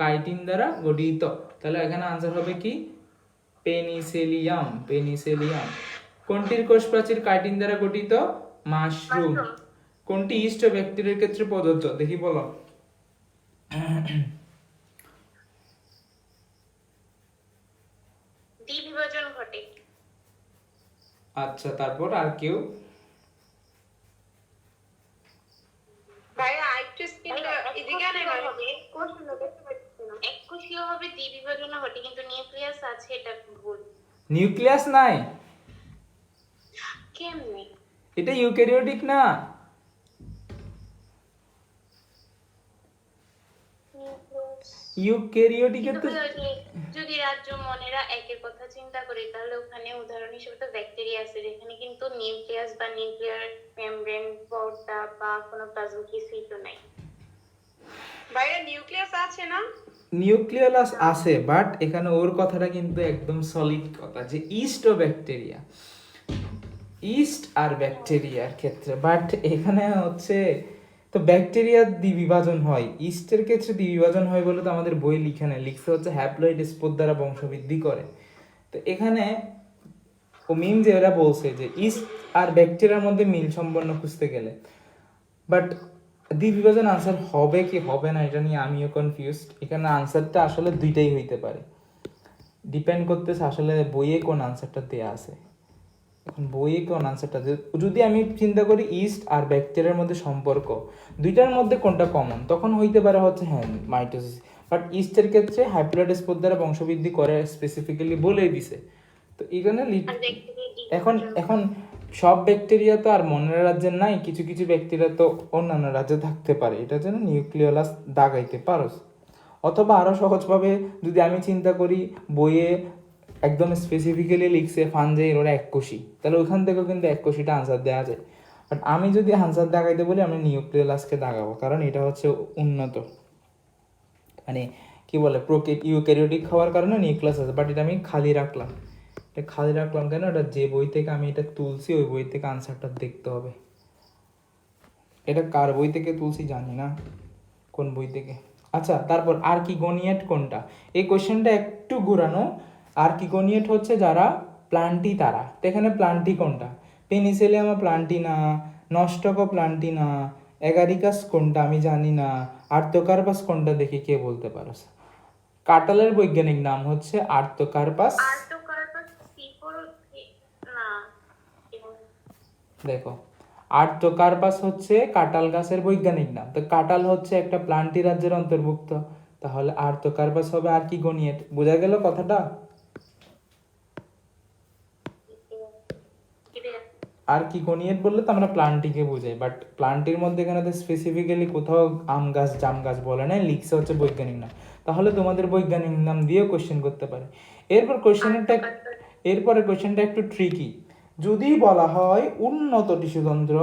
কাইটিন দ্বারা গঠিত। তাহলে এখানে আনসার হবে কি পেনিসিলিয়াম। পেনিসিলিয়াম। কোনটির কোষ প্রাচীর কাইটিন দ্বারা গঠিত? মাশরুম। কোনটি ইস্ট ও ব্যাকটেরিয়ার ক্ষেত্রে প্রযোজ্য? দেখি বলো। দ্বিবিভাজন ঘটে। আচ্ছা, তারপর আর কেউ? ভাইয়া আরেকটু স্ক্রিনটা এদিকে আনে না। এককোষীয় ভাবে দ্বিবিভাজন ঘটে, কিন্তু নিউক্লিয়াস আছে, এটা ভুল। নিউক্লিয়াস নাই? কেমনে? এটা ইউক্যারিওটিক না? ইউক্যারিওটিকে তো যদি রাজ্য মনেরা একের কথা চিন্তা করি, তাহলে ওখানে উদাহরণ হিসেবে তো ব্যাকটেরিয়া আছে, যেখানে কিন্তু নিউক্লিয়াস বা নিউক্লিয়ার মেমব্রেন পর্দা বা কোনো প্লাজমিক কিছুই তো নাই। ভাইয়া নিউক্লিয়াস আছে না? নিউক্লিয়াস আছে, বাট এখানে ওর কথাটা কিন্তু একদম সলিড কথা যে ইস্ট ও ব্যাকটেরিয়া, ইস্ট আর ব্যাকটেরিয়ার ক্ষেত্রে। বাট এখানে হচ্ছে তো ব্যাকটেরিয়ার দ্বিবিভাজন হয়, ইস্টের ক্ষেত্রে দ্বিবিভাজন হয় বলে তো আমাদের বই লিখে নেয়, লিখছে হচ্ছে হ্যাপ্লয়েড স্পোর দ্বারা বংশবৃদ্ধি করে। তো এখানে ও মিম যে এরা বলছে যে ইস্ট আর ব্যাকটেরিয়ার মধ্যে মিল সম্পন্ন খুঁজতে গেলে, বাট দ্বিবিভাজন আনসার হবে কি হবে না এটা নিয়ে আমিও কনফিউজড। এখানে আনসারটা আসলে দুইটাই হইতে পারে, ডিপেন্ড করতেছে আসলে বইয়ে কোন আনসারটা দেয়া আছে। এখন বইয়ে কোন আনসারটা, যদি আমি চিন্তা করি ইস্ট আর ব্যাকটেরিয়ার মধ্যে সম্পর্ক, দুইটার মধ্যে কোনটা কমন, তখন হইতে পারে হচ্ছে হ্যাঁ মাইটোসিস। বাট ইস্টের ক্ষেত্রে হ্যাপ্লয়েড স্পোর দ্বারা বংশবৃদ্ধি করে স্পেসিফিক্যালি বলেই দিছে। তো এখানে এখন এখন সব ব্যাকটেরিয়া তো আর মনের রাজ্যের নাই, কিছু কিছু ব্যাকটেরিয়া তো অন্যান্য রাজ্যে থাকতে পারে, এটার জন্য নিউক্লিওলাস দাগাইতে পারোস। অথবা আরো সহজভাবে যদি আমি চিন্তা করি, বইয়ে একদম স্পেসিফিক্যালি লিখছে ফানজাই ওরা এককোষী, তাহলে ওখান থেকেও কিন্তু এককোষীটা আনসার দেওয়া যায়। বাট আমি যদি আনসার দাগাইতে বলি, আমি নিউক্লিওলাসকে দাগাবো, কারণ এটা হচ্ছে উন্নত, মানে কি বলে ইউক্যারিওটিক হওয়ার কারণে নিউক্লিয়াস আছে। বাট এটা আমি খালি রাখলাম, এটা খালি রাখলাম কেন? এটা যে বই থেকে আমি এটা তুলছি ওই বই থেকে আনসারটা দেখতে হবে। এটা কার বই থেকে তুলছি জানি না, কোন বই থেকে। আচ্ছা, তারপর আর্কিগোনিয়েট কোনটা? এই কোশ্চেনটা একটু ঘুরানো। আর্কিগোনিয়েট হচ্ছে যারা প্লান্টি তারা। তো এখানে প্লান্টি কোনটা? পেনিসিলিয়াম প্লান্টি না, নস্টকো প্লান্টি না, এগারিকাস কোনটা আমি জানি না, আর্থোকার্পাস কোনটা দেখি কে বলতে পারো? কাঁঠালের বৈজ্ঞানিক নাম হচ্ছে আর্থোকার্পাস। না, দেখো, আর্থোকার্পাস হচ্ছে কাঁঠাল গাছের বৈজ্ঞানিক নাম। তো কাঁঠাল হচ্ছে একটা প্লান্টি রাজ্যের অন্তর্ভুক্ত, তাহলে আর্থোকার্পাস হবে আর্কিগোনিয়েট। বোঝা গেল কথাটা? আর্কিগোনিয়েট বললে তো আমরা প্লান্টিকে বুঝাই, বাট প্লান্টির মধ্যে এখানে তো স্পেসিফিক্যালি কোথাও আম গাছ জাম গাছ বলে নাই, লিখছে হচ্ছে বৈজ্ঞানিক নাম। তাহলে তোমাদের বৈজ্ঞানিক নাম দিয়েও কোশ্চেন করতে পারে। এরপরে কোশ্চেনটা একটু ট্রিকি। যদি বলা হয় উন্নত টিস্যুতন্ত্র,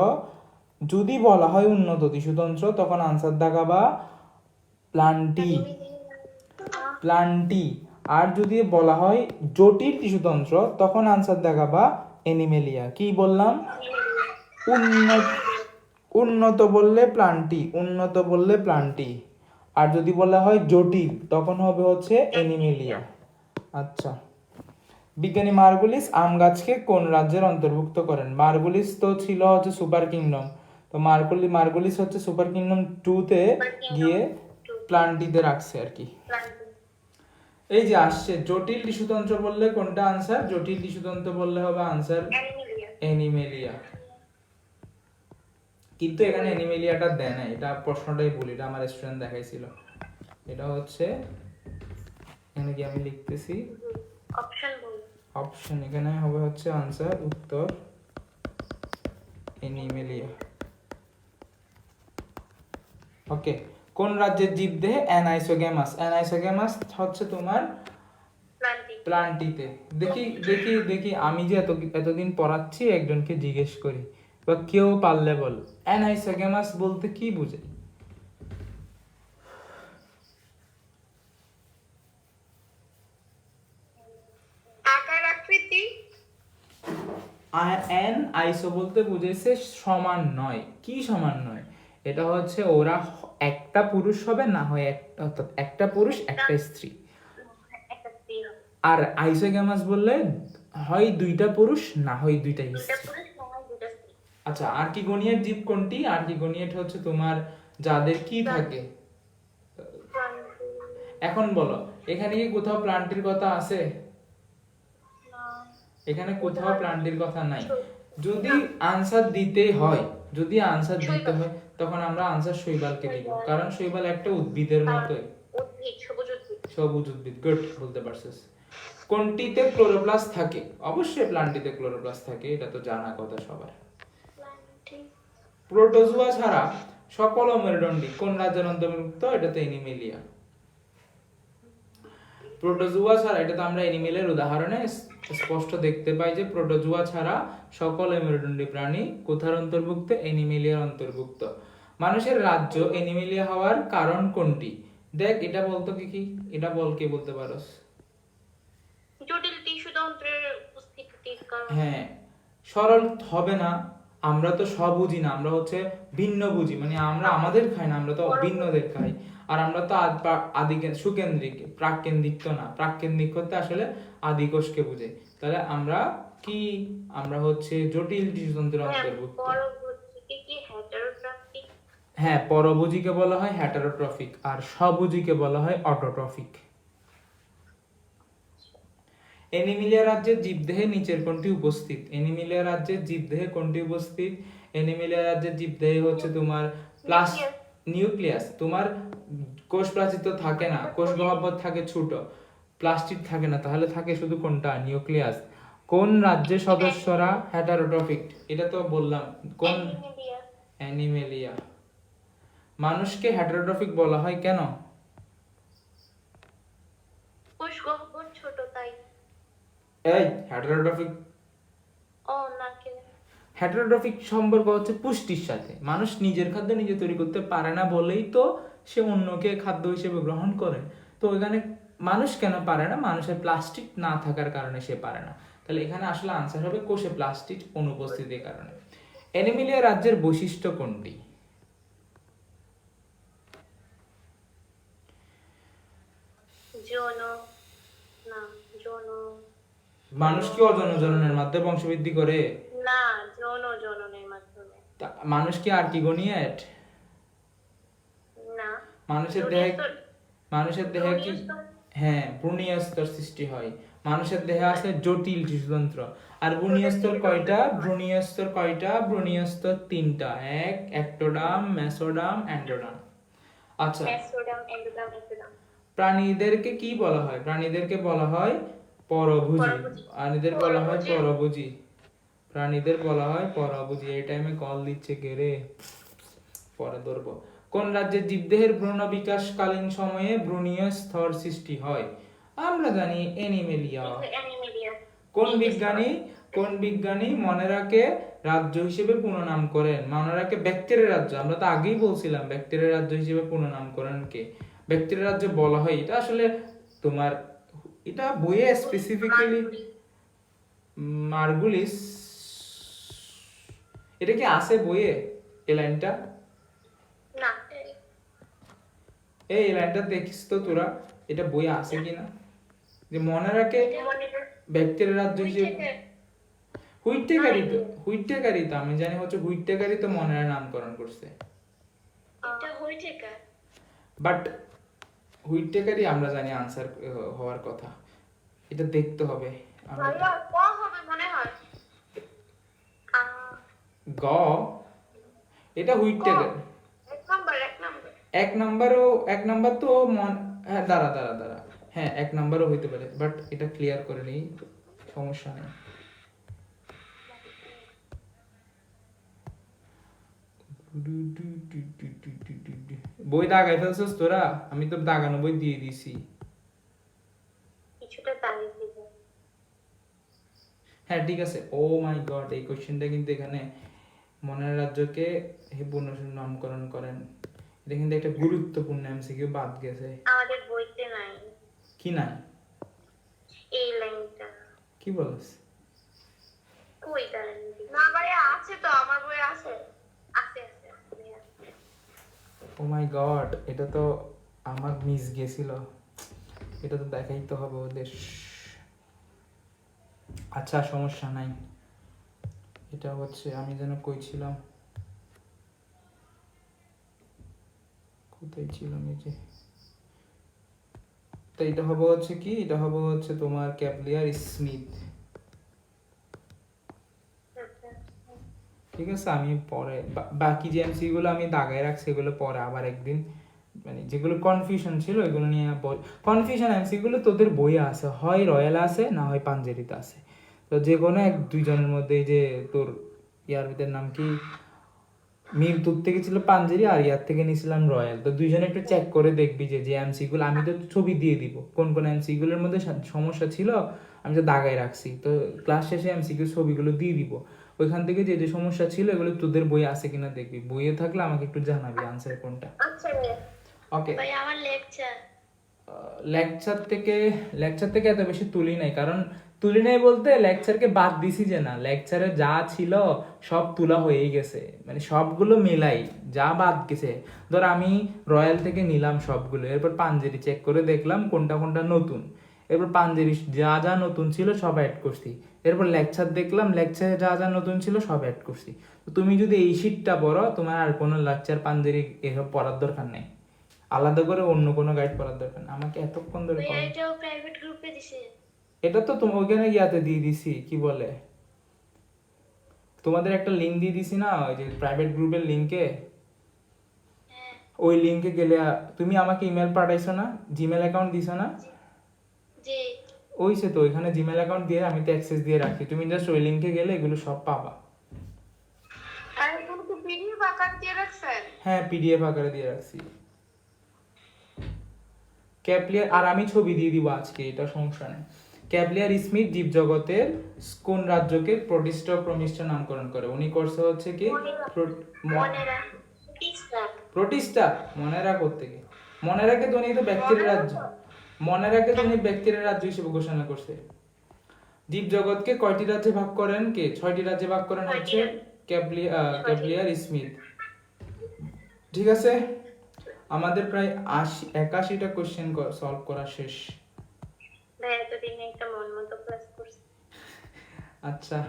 যদি বলা হয় উন্নত টিস্যুতন্ত্র, তখন আনসার দাগাবা প্লান্টি, প্লান্টি। আর যদি বলা হয় জটিল টিস্যুতন্ত্র, তখন আনসার দেখাবা অ্যানিমেলিয়া। কি বললাম? উন্নত, উন্নত বললে প্লান্টি, উন্নত বললে প্লান্টি। আর যদি বলা হয় জটিল, তখন হবে হচ্ছে অ্যানিমেলিয়া। আচ্ছা, বিজ্ঞানী মার্গুলিস আম গাছকে কোন রাজ্যের অন্তর্ভুক্ত করেন? মার্গুলিস তো ছিল হচ্ছে সুপার কিংডম, তো মার্গুলিস হচ্ছে সুপার কিংডম 2-তে গিয়ে প্লান্টিতে রাখছে আর কি। এই যে আসছে জটিল টিস্যুতন্ত্র বললে কোনটা আনসার? জটিল টিস্যুতন্ত্র বললে হবে আনসার অ্যানিমেলিয়া। কিন্তু এখানে অ্যানিমেলিয়াটা দেয় না, এটা প্রশ্নটাই ভুল, এটা আমার স্টুডেন্ট দেখাইছিল। এটা হচ্ছে এখানে কি আমি লিখতেছি অপশন, এখানে হবে হচ্ছে আনসার উত্তর অ্যানিমেলিয়া। ওকে, কোন রাজ্যের জীবদেহে অ্যানাইসোগ্যামাস? অ্যানাইসোগ্যামাস হচ্ছে তোমার প্লান্টিতে। দেখি দেখি দেখি আমি যে এতদিন পড়াচ্ছি একজনকে জিজ্ঞেস করি, বা কেউ পারলে বল অ্যানাইসোগ্যামাস বলতে কি বুঝে? আকার আকৃতি। আইসো বলতে বুঝেছে সমান নয়। কি সমান নয়? এটা হচ্ছে ওরা একটা পুরুষ হবে, না হয় অর্থাৎ একটা পুরুষ একটা স্ত্রী। একটা স্ত্রী হবে। আর আইসোগ্যামাস বললে হয় দুইটা পুরুষ, না হয় দুইটা দুইটা স্ত্রী। পুরুষ না হয় দুইটা স্ত্রী। আচ্ছা, আর্কিগোনিয়েট জীব কোনটি? আর্কিগোনিয়েট হচ্ছে তোমার যাদের কি থাকে। এখন বলো, এখানে কি কোথাও প্লান্টের কথা আছে? এখানে কোথাও প্লান্টের কথা নাই। যদি আনসার দিতে হয়, তখন আমরা আনসার শৈবালকে দিব, কারণ শৈবাল একটা উদ্ভিদের মতোই। উদ্ভিদ, সবুজ উদ্ভিদ। সবুজ উদ্ভিদ, গুড, বলতে পারছিস। কোনটিতে ক্লোরোপ্লাস্ট থাকে? অবশ্যই প্লান্টিতে ক্লোরোপ্লাস্ট থাকে, এটা তো জানা কথা সবার। প্রোটোজোয়া ছাড়া সকল অমেরুদণ্ডী কোন রাজ্যের অন্তর্ভুক্ত? এটা তো এনিমেলিয়া। প্রোটোজোয়া ছাড়া, এটা তো আমরা এনিমেলের উদাহরণে স্পষ্ট দেখতে পাই যে প্রোটোজোয়া ছাড়া সকল অমেরুদণ্ডী প্রাণী কোথার অন্তর্ভুক্ত? এনিমেলিয়ার অন্তর্ভুক্ত। মানুষের রাজ্য এনিমেলিয়া হওয়ার কারণ কোনটি? দেখ, এটা বলতো কি, এটা বল, কে বলতে পারোস? জটিল টিস্যুতন্ত্রের উপস্থিতির কারণে। হ্যাঁ, সরল হবে না, আমরা তো সবুঝি না, আমরা হচ্ছে ভিন্ন বুঝি, মানে আমরা আমাদের খাই না, আমরা তো ভিন্নদের খাই। আর আমরা তো আদি সুকেন্দ্রিক, প্রাককেন্দ্রিক তো না। প্রাককেন্দ্রিক হতে আসলে আদিকোষকে বুঝে। তাহলে আমরা কি? আমরা হচ্ছে জটিল টিস্যুতন্ত্রের অন্তর্ভুক্ত। পরভুজিকে কি হেটারোট্রফিক? হ্যাঁ, পরভুজিকে বলা হয় হেটারোট্রফিক, আর স্বভুজিকে বলা হয় অটোট্রফিক। এনিমিলিয়া রাজ্যের জীবদেহে নিচের কোনটি উপস্থিত? এনিমিলিয়া রাজ্যের জীবদেহে কোনটি উপস্থিত? এনিমিলিয়া রাজ্যের জীবদেহে হচ্ছে তোমার নিউক্লিয়াস। তোমার কোষ প্রাচীর তো থাকে না, কোষ গহ্বর থাকে ছোট, প্লাস্টিক থাকে না, তাহলে থাকে শুধু কোনটা? নিউক্লিয়াস। কোন রাজ্যের সদস্যরা হেটারোট্রফিক? এটা তো বললাম, কোন? অ্যানিমেলিয়া। মানুষকে হেটারোট্রফিক বলা হয় কেন? কোষ গহ্বর ছোট তাই। এই হেটারোট্রফিক, ও না, কেন? হেটারোট্রফিক সম্পর্ক হচ্ছে পুষ্টির সাথে। মানুষ নিজের খাদ্য নিজে তৈরি করতে পারে না বলেই তো সে অন্যকে খাদ্য হিসেবে গ্রহণ করে। তো এখানে মানুষ কেন পারে না? মানুষের প্লাস্টিক না থাকার কারণে সে পারে না। তাহলে এখানে আসলে আনসার হবে কোষে প্লাস্টিক অনুপস্থিতির কারণে। অ্যানিমেলিয়া রাজ্যের বৈশিষ্ট্য কোনটি? যৌন না, যৌন মানুষ কি অযৌন জননের মাধ্যমে বংশবৃদ্ধি করে? না, জননের মাধ্যমে। মানুষ কি আর্কিগোনিয়েট? না। মানুষের দেহে কি? হ্যাঁ, ভ্রূণীয় স্তর সৃষ্টি হয়। মানুষের দেহে আছে জটিল টিস্যুতন্ত্র। আর ভ্রূণীয় স্তর কয়টা? ভ্রূণীয় স্তর তিনটা। Ectoderm, mesoderm, endoderm. আচ্ছা, মেসোডার্ম, এন্ডোডার্ম, এক্টোডার্ম। প্রাণীদেরকে কি বলা হয়? প্রাণীদেরকে বলা হয় পরভুজি। প্রাণীদের বলা হয় পরভুজি। প্রাণীদের বলা হয় পরভুজি। এই টাইমে কল দিচ্ছে কে রে? পরে ধরবো। কোন রাজ্যের জীবদেহের ভ্রূণ বিকাশকালীন সময়ে ভ্রূণীয় স্তর সৃষ্টি হয়? আমরা জানি এনিমেলিয়া। কোন বিজ্ঞানী মনেরাকে রাজ্য হিসেবে পুনর্নাম করেন? মনেরাকে ব্যাকটেরিয়া রাজ্য, আমরা তো আগেই বলছিলাম ব্যাকটেরিয়া রাজ্য হিসেবে পুনর্নাম করেন কে? ব্যাকটেরিয়া রাজ্য বলা হয়, এটা আসলে তোমার, এটা বইয়ে স্পেসিফিক্যালি মার্গুলিস। এটা কি আছে বইয়ে এই লাইনটা? না। এই লাইনটা দেখিস তো তোরা, এটা বইয়ে আছে কিনা, যে মনেরাকে ব্যাকটেরিয়া রাজ্য হিসেবে। হুইটেকারি তো আমি জানি হচ্ছে, হুইটেকারি তো মনেরা নামকরণ করছে। এটা হুইটেকার। বাট হুইটেকারি আমরা জানি আনসার হওয়ার কথা, এটা দেখতে হবে। ভাইয়া ক হবে মনে হয়। গ, এটা হুইটেকার। এক নাম্বার তো হ্যাঁ, দাঁড়া, হ্যাঁ, এক নাম্বারও হইতে পারে, বাট এটা ক্লিয়ার করে নেই, সমস্যা নেই। বই দাগাই ফেলছিস তোরা? আমি তো দাগানো বই দিয়ে দিছি। কিছুটা দাঁড়িয়ে দিবে। হ্যাঁ, ঠিক আছে। ও মাই গড, এই কোশ্চেনটা কিন্তু এখানে মনের রাজ্যকে হে পূর্ণ নামকরণ করেন, এটা কিন্তু একটা গুরুত্বপূর্ণ এমসিকিউ বাদ গেছে। আমাদের বইতে নাই। কি নাই? এই লাইনটা। কি বলছ? কই দাঁড়ানি? না ভাইয়া আছে তো, আমার বই আছে। আছে। ও মাই গড, এটা তো আমার মিস গেছিল, এটা তো দেখাইতে হবে ওদের। আচ্ছা সমস্যা নাই, এটা হচ্ছে আমি যেন কইছিলাম, কোথায় ছিলাম এই যে, তো এটা হবে হচ্ছে কি, এটা হবে হচ্ছে তোমার ক্যাপলিয়ার স্মিথ। আচ্ছা। ঠিক আছে, আমি পরে বাকি যে এমসি গুলো আমি দাগায় রাখছি এগুলো পরে আবার একদিন, মানে যেগুলো কনফিউশন ছিল এগুলো নিয়ে কনফিউশন এমসি গুলো তোদের বইয়ে আছে, হয় রয়্যাল আছে না হয় পাঞ্জেরিতে আছে। তো যে কোনো এক দুইজনের মধ্যে, এই যে তোর ইয়ারদের নাম কি, মিম তোর থেকে ছিল পাঞ্জেরি আর ইয়ার থেকে নিয়েছিলাম রয়্যাল, তো দুইজনে একটু চেক করে দেখবি যে যে এমসি গুলো, আমি তো ছবি দিয়ে দিব কোন কোন এমসি গুলোর মধ্যে সমস্যা ছিল, আমি তো দাগায় রাখছি, তো ক্লাস শেষে এমসিকিউ ছবিগুলো দিয়ে দিব, ওইখান থেকে যে যে সমস্যা ছিল এগুলো তোদের বই আছে কিনা দেখবি, বইয়ে থাকলে আমাকে একটু জানাবি আনসার কোনটা। আচ্ছা ভাইয়া। ওকে। ভাই আমার লেকচার। লেকচার থেকে এত বেশি তুলি নাই, কারণ তুলি নাই বলতে লেকচারকে বাদ দিছি যে না, লেকচারে যা ছিল সব তোলা হয়েই গেছে, মানে সবগুলো মিলাই যা বাদ গেছে, ধর আমি রয়্যাল থেকে নিলাম সবগুলো, এরপর পাঞ্জেরি চেক করে দেখলাম কোনটা কোনটা নতুন, এরপর পাঞ্জেরি যা যা নতুন ছিল সব অ্যাড করছি, এরপর লেকচার দেখলাম লেকচারে যা যা নতুন ছিল সব অ্যাড করছি। তো তুমি যদি এই শীটটা পড়ো, তোমার আর কোনো লেকচার পাঞ্জেরি এসব পড়ার দরকার নেই, আলাদা করে অন্য কোনো গাইড পড়ার দরকার নেই, আমাকে এতক্ষণ ধরে ভাইয়া পড়ানো। এটাও প্রাইভেট গ্রুপে দিছে। এটা তো তুমি ওইখানে ইয়াতে দিয়ে দিছি, কি বলে, তোমাদের একটা লিঙ্ক দিয়ে দিছি না, ওই যে প্রাইভেট গ্রুপের লিঙ্কে, হ্যাঁ। ওই লিঙ্কে গেলে তুমি আমাকে ইমেল পাঠাইছো না, জিমেল অ্যাকাউন্ট দিছো না, জি। ওইসে তো ওইখানে জিমেল অ্যাকাউন্ট দিয়ে আমি তো অ্যাক্সেস দিয়ে রাখি, তুমি জাস্ট ওই লিঙ্কে গেলে এগুলো সব পাবা। আর এগুলো কি পিডিএফ আকার দিয়ে রাখছেন? হ্যাঁ পিডিএফ আকারে দিয়ে রাখছি ক্যাপলিয়ার, আর আমি ছবি দিয়ে দিব আজকে, এটা সমস্যা নেই। ক্যাপলিয়ার স্মিথ জীবজগতের কোন রাজ্যকে প্রতিষ্ঠা ও প্রমিষ্ঠা নামকরণ করে, উনি করছে হচ্ছে কি মনেরা। পিসা। প্রতিষ্ঠা, মনেরা কোত্থেকে, মনেরাকে তো উনি তো ব্যাকটেরিয়া রাজ্য, মনেরাকে তো উনি ব্যাকটেরিয়া রাজ্য হিসেবে ঘোষণা করছে। জীবজগৎকে কয়টি রাজ্যে ভাগ করেন কে, 6টি রাজ্যে ভাগ করেন হচ্ছে ক্যাপলিয়ার স্মিথ। ঠিক আছে, আমাদের প্রায় 81টা কোশ্চেন সলভ করা শেষ। ভাই এতদিন একটা মন মতো ক্লাস করছি। আচ্ছা,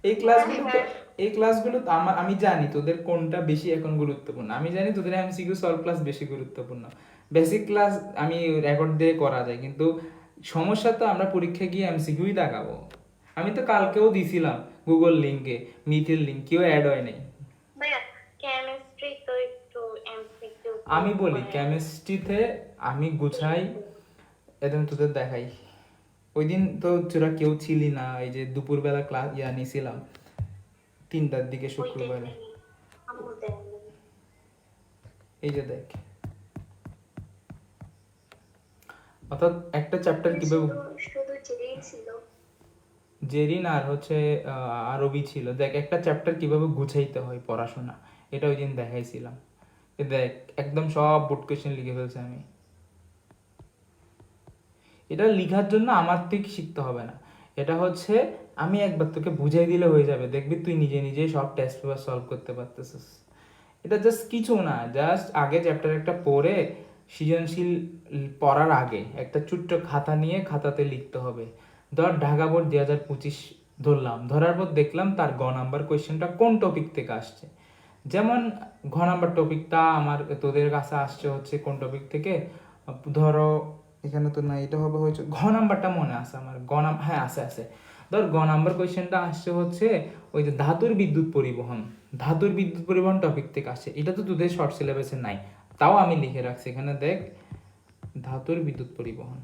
এই ক্লাসগুলো তো আমি জানি তোদের কোনটা বেশি এখন গুরুত্বপূর্ণ, আমি জানি তোদের এমসিকিউ সলভ ক্লাস বেশি গুরুত্বপূর্ণ, বেসিক ক্লাস আমি রেকর্ড দিয়ে করা যায়, কিন্তু সমস্যা তো আমরা পরীক্ষায় গিয়ে এমসিকিউই দেখাবো। আমি তো কালকেও দিছিলাম গুগল লিংকে মিথিল লিংক, কেউ অ্যাড হয় নাই। ভাইয়া কেমিস্ট্রি তো একটু এমসিকিউ। আমি বলি কেমিস্ট্রিতে আমি গুছাই, একদম তোদের দেখাই। ওই দিন তো তোরা কেউ ছিলি না, এই যে দুপুরবেলা ক্লাস নিয়েছিলাম 3টার দিকে শুক্রবারে, এই যে দেখ, অর্থাৎ একটা চ্যাপ্টার কিভাবে, শুধু জেরেই ছিল। জেরিন আর হচ্ছে আরবি ছিল, দেখ একটা চ্যাপ্টার কিভাবে গুছাইতে হয় পড়াশোনা, এটা ওই দিন দেখাইছিলাম। দেখ একদম সব বোর্ড কোয়েশ্চেন লিখে ফেলছি আমি, এটা লিখার জন্য আমার থেকে শিখতে হবে না, এটা হচ্ছে আমি একবার তোকে বুঝাই দিলে হয়ে যাবে, দেখবি তুই নিজে নিজে সব টেস্ট পেপার সলভ করতে পারতেছিস। এটা জাস্ট কিছু না, জাস্ট আগে চ্যাপ্টার একটা পড়ে সৃজনশীল পড়ার আগে একটা ছোট্ট খাতা নিয়ে খাতাতে লিখতে হবে। ধর ঢাকা বোর্ড 2025 ধরলাম, ধরার পর দেখলাম তার গ নাম্বার কোয়েশ্চেনটা কোন টপিক থেকে আসছে, যেমন ঘ নাম্বার টপিকটা আমার তোদের কাছে আসছে হচ্ছে কোন টপিক থেকে, ধরো এখানে তো না, এটা হবে হচ্ছে ঘ নাম্বারটা মনে আছে আমার, হ্যাঁ আছে আছে, ধর গ নাম্বার কোয়েশ্চেনটা আসছে হচ্ছে ওই যে ধাতুর বিদ্যুৎ পরিবহন, ধাতুর বিদ্যুৎ পরিবহন টপিক থেকে আসছে, এটা তো তোদের শর্ট সিলেবাসে নাই, তাও আমি লিখে রাখছি এখানে দেখ, ধাতুর বিদ্যুৎ পরিবহন,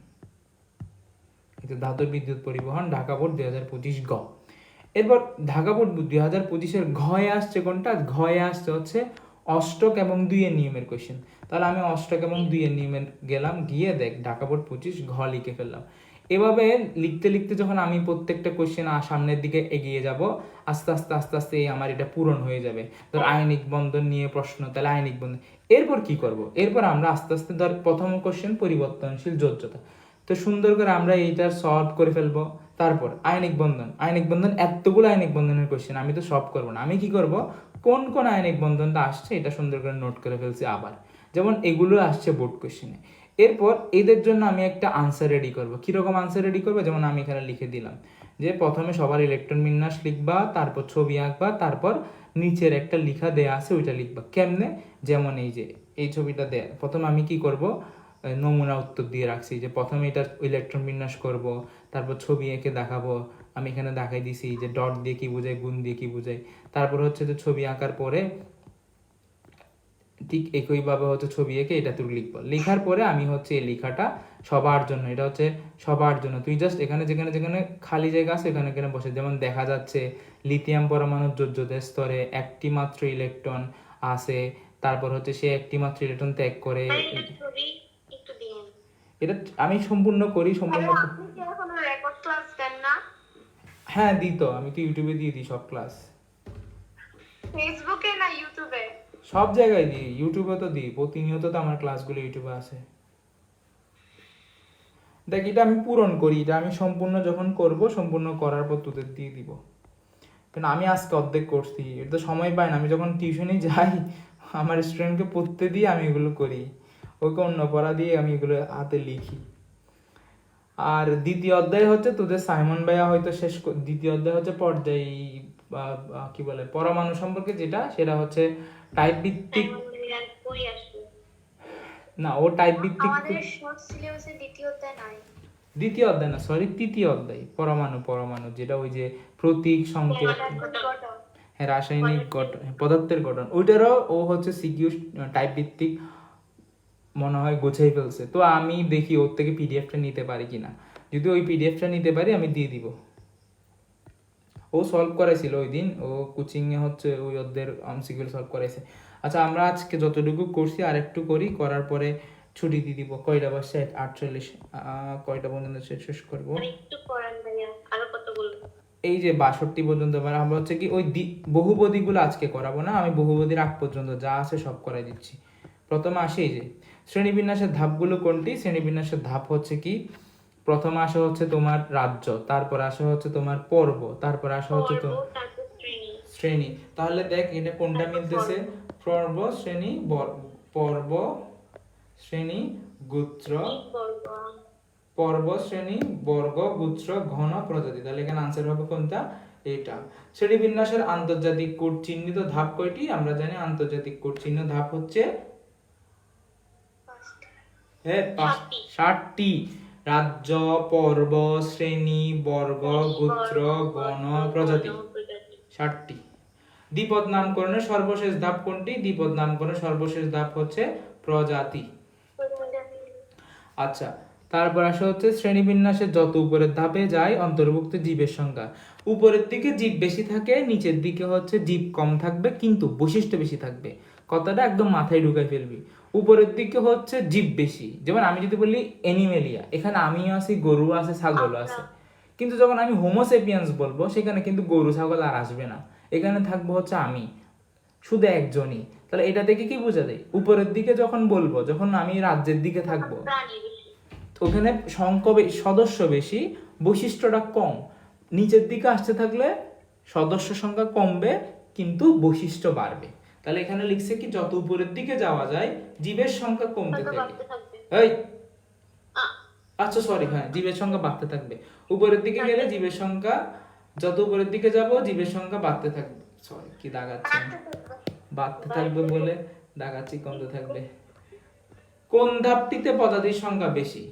এটা ধাতুর বিদ্যুৎ পরিবহন ঢাকা বোর্ড 2025 গ। এরপর ঢাকা বোর্ড 2025-এর ঘয়ে আসছে কোনটা, ঘয়ে আসছে হচ্ছে অষ্টক এবং 2-এর নিয়মের কোয়েশ্চেন, তাহলে আমি অষ্টক এবং 2-এর নিয়মের গেলাম, গিয়ে দেখ ঢাকা বোর্ড 25 ঘ লিখে ফেললাম। এভাবে লিখতে লিখতে যখন আমি প্রত্যেকটা কোয়েশ্চেন সামনের দিকে এগিয়ে যাব, আস্তে আস্তে আস্তে আস্তে আমার এটা পূরণ হয়ে যাবে। ধর আয়নিক বন্ধন নিয়ে প্রশ্ন, তাহলে আয়নিক বন্ধন, এরপর কি করব, এরপর আমরা আস্তে আস্তে ধর প্রথম কোয়েশ্চেন পরিবর্তনশীল যোজ্যতা, তো সুন্দর করে আমরা এইটা সলভ করে ফেলবো। তারপর আয়নিক বন্ধন, এতগুলো আয়নিক বন্ধনের কোয়েশ্চেন আমি তো সব করবো না, আমি কি করব, কোন কোন আয়নিক বন্ধনটা আসছে এটা সুন্দর করে নোট করে ফেলছি আবার, যেমন এগুলো আসছে বোর্ড কোশ্চেনে। এরপর এদের জন্য আমি একটা আনসার রেডি করব। কিরকম আনসার রেডি করবো, যেমন আমি এখানে লিখে দিলাম যে প্রথমে সবার ইলেকট্রন বিন্যাস লিখবা, তারপর ছবি আঁকবা, তারপর নিচের একটা লিখা দেয়া আছে ওইটা লিখবা। কেমনে, যেমন এই যে এই ছবিটা দেয়া, প্রথমে আমি কি করব, নমুনা উত্তর দিয়ে রাখছি যে প্রথমে এটা ইলেকট্রন বিন্যাস করব, তারপর ছবি এঁকে দেখাবো। আমি এখানে দেখাই দিছি যে ডট দিয়ে কি বোঝায়, গুণ দিয়ে কি বোঝায়। তারপর হচ্ছে যে ছবি আঁকার পরে ঠিক একইভাবে হচ্ছে ছবি এঁকে এটা তুই লিখবো। লেখার পরে আমি হচ্ছে এই লেখাটা সবার জন্য, এটা হচ্ছে সবার জন্য, তুই জাস্ট এখানে যেখানে যেখানে খালি জায়গা আছে এখানে এখানে বসে, যেমন দেখা যাচ্ছে লিথিয়াম পরমাণুর যোজ্যতা স্তরে একটি মাত্র ইলেকট্রন আছে, তারপর হচ্ছে সে একটি মাত্র ইলেকট্রন ত্যাগ করে। ছবি একটু দিন। এটা আমি সম্পূর্ণ করি, সম্পূর্ণ তাহলে আপনি কি এখনো রেকর্ড ক্লাস দেন না? হ্যাঁ দিই তো, আমি তো ইউটিউবে দিয়ে দিই সব ক্লাস, ফেসবুকে না ইউটিউবে? সব জায়গায় দিই, ইউটিউবে তো দিই প্রতিনিয়ত, তো আমার ক্লাসগুলো ইউটিউবে আছে। দেখ এটা আমি পূরণ করি, এটা আমি সম্পূর্ণ যখন করব, সম্পূর্ণ করার পর তোদের দিয়ে দিব। কারণ আমি আজকে অর্ধেক করছি, এটা তো সময় পাই না। আমি যখন টিউশনে যাই আমার স্টুডেন্টকে পড়তে দিয়ে আমি এগুলো করি, ওকে অন্য পড়া দিয়ে আমি এগুলো হাতে লিখি। আর দ্বিতীয় অধ্যায় হচ্ছে তোদের সাইমন ভাইয়া হয়তো দ্বিতীয় অধ্যায় হচ্ছে পর্যায় কি বলে পরমাণু সম্পর্কে, যেটা সেটা হচ্ছে টাইপ ভিত্তিক, বই আসবে না ও টাইপ ভিত্তিক আমাদের শর্ট সিলেবাসে দ্বিতীয় অধ্যায় নাই। দ্বিতীয় অধ্যায় না, সরি তৃতীয় অধ্যায়, পরমাণু পরমাণু যেটা ওই যে প্রতীক সংকেত, হ্যাঁ রাসায়নিক গঠন, পদার্থের গঠন, ওইটারও ও হচ্ছে সিকিউ টাইপ ভিত্তিক মনে হয় গোছাই ফেলছে। তো আমি দেখি ওর থেকে পিডিএফটা নিতে পারি কিনা, যদি ওই পিডিএফটা নিতে পারি আমি দিয়ে দিব। ও সলভ করাইছিল ওই দিন, ও কোচিং এ হচ্ছে ওই ওদের এমসিকিউ সলভ করাইছে। আচ্ছা আমরা আজকে যতটুকু করছি আর একটু করি, করার পরে ছুটি দিয়ে দিব। কয়টা বাজছে? 48। কয়টা পর্যন্ত শেষ করবো? একটু পড়ান ভাইয়া, আরো কত বলবো। এই যে 62 পর্যন্ত, মানে আমরা হচ্ছে কি ওই বহুপদীগুলো আজকে করাবো না, আমি বহুপদীর আগ পর্যন্ত যা আছে সব করাই দিচ্ছি। প্রথমে আসে এই যে শ্রেণীবিন্যাসের ধাপগুলো কোনটি। শ্রেণীবিন্যাসের ধাপ হচ্ছে কি, প্রথমে আসা হচ্ছে তোমার রাজ্য, তারপর আসা হচ্ছে তোমার পর্ব, তারপর আসা হচ্ছে তো শ্রেণী। তাহলে দেখ এটা কোনটা মিলতেছে, পর্ব শ্রেণী পর্ব শ্রেণী গোত্র, পর্ব শ্রেণী বর্গ গুচ্ছ ঘন প্রজাতি। তাহলে এখানে আনসার হবে কোনটা, এটা। শ্রেণীবিন্যাসের আন্তর্জাতিক কোড চিহ্নিত ধাপ কয়টি? আমরা জানি আন্তর্জাতিক কোড চিহ্ন ধাপ হচ্ছে 60টি। রাজ্য, পর্ব, শ্রেণী, বর্গ, গোত্র, গণ, প্রজাতি, 60টি। দ্বিপদ নামকরণের সর্বশেষ ধাপ কোনটি? দ্বিপদ নামকরণের সর্বশেষ ধাপ হচ্ছে প্রজাতি। আচ্ছা তারপর আসা হচ্ছে শ্রেণীবিন্যাসের যত উপরের ধাপে যায় অন্তর্ভুক্ত জীবের সংখ্যা। উপরের দিকে জীব বেশি থাকে, নিচের দিকে হচ্ছে জীব কম থাকবে কিন্তু বৈশিষ্ট্য বেশি থাকবে। কথাটা একদম মাথায় ঢুকাই ফেলবি। উপরের দিকে হচ্ছে জীব বেশি, যেমন আমি যদি বলি অ্যানিমেলিয়া, এখানে আমিও আছি, গরু আছে, ছাগলও আছে। কিন্তু যখন আমি হোমোসেপিয়ান্স বলবো সেখানে কিন্তু গরু ছাগল আর আসবে না, এখানে থাকবো হচ্ছে আমি শুধু একজনই। তাহলে এটা থেকে কি বোঝা যায়, উপরের দিকে যখন বলবো, যখন আমি রাজ্যের দিকে থাকবো ওখানে সংখ্যা সদস্য বেশি, বৈশিষ্ট্যটা কম। নিচের দিকে আসতে থাকলে সদস্য সংখ্যা কমবে কিন্তু বৈশিষ্ট্য বাড়বে। তাহলে এখানে লিখছে কি, যত উপরের দিকে যাওয়া যায় জীবের সংখ্যা কমতে থাকে। এই আচ্ছা সরি, হ্যাঁ জীবের সংখ্যা বাড়তে থাকবে। উপরের দিকে গেলে জীবের সংখ্যা, যত উপরের দিকে যাব জীবের সংখ্যা বাড়তে থাকবে। সরি কি দাগাচ্ছি, বাড়তে থাকবে বলে দাগাচ্ছি, কমতে থাকবে। কোন ধাপটিতে প্রজাতির সংখ্যা বেশি?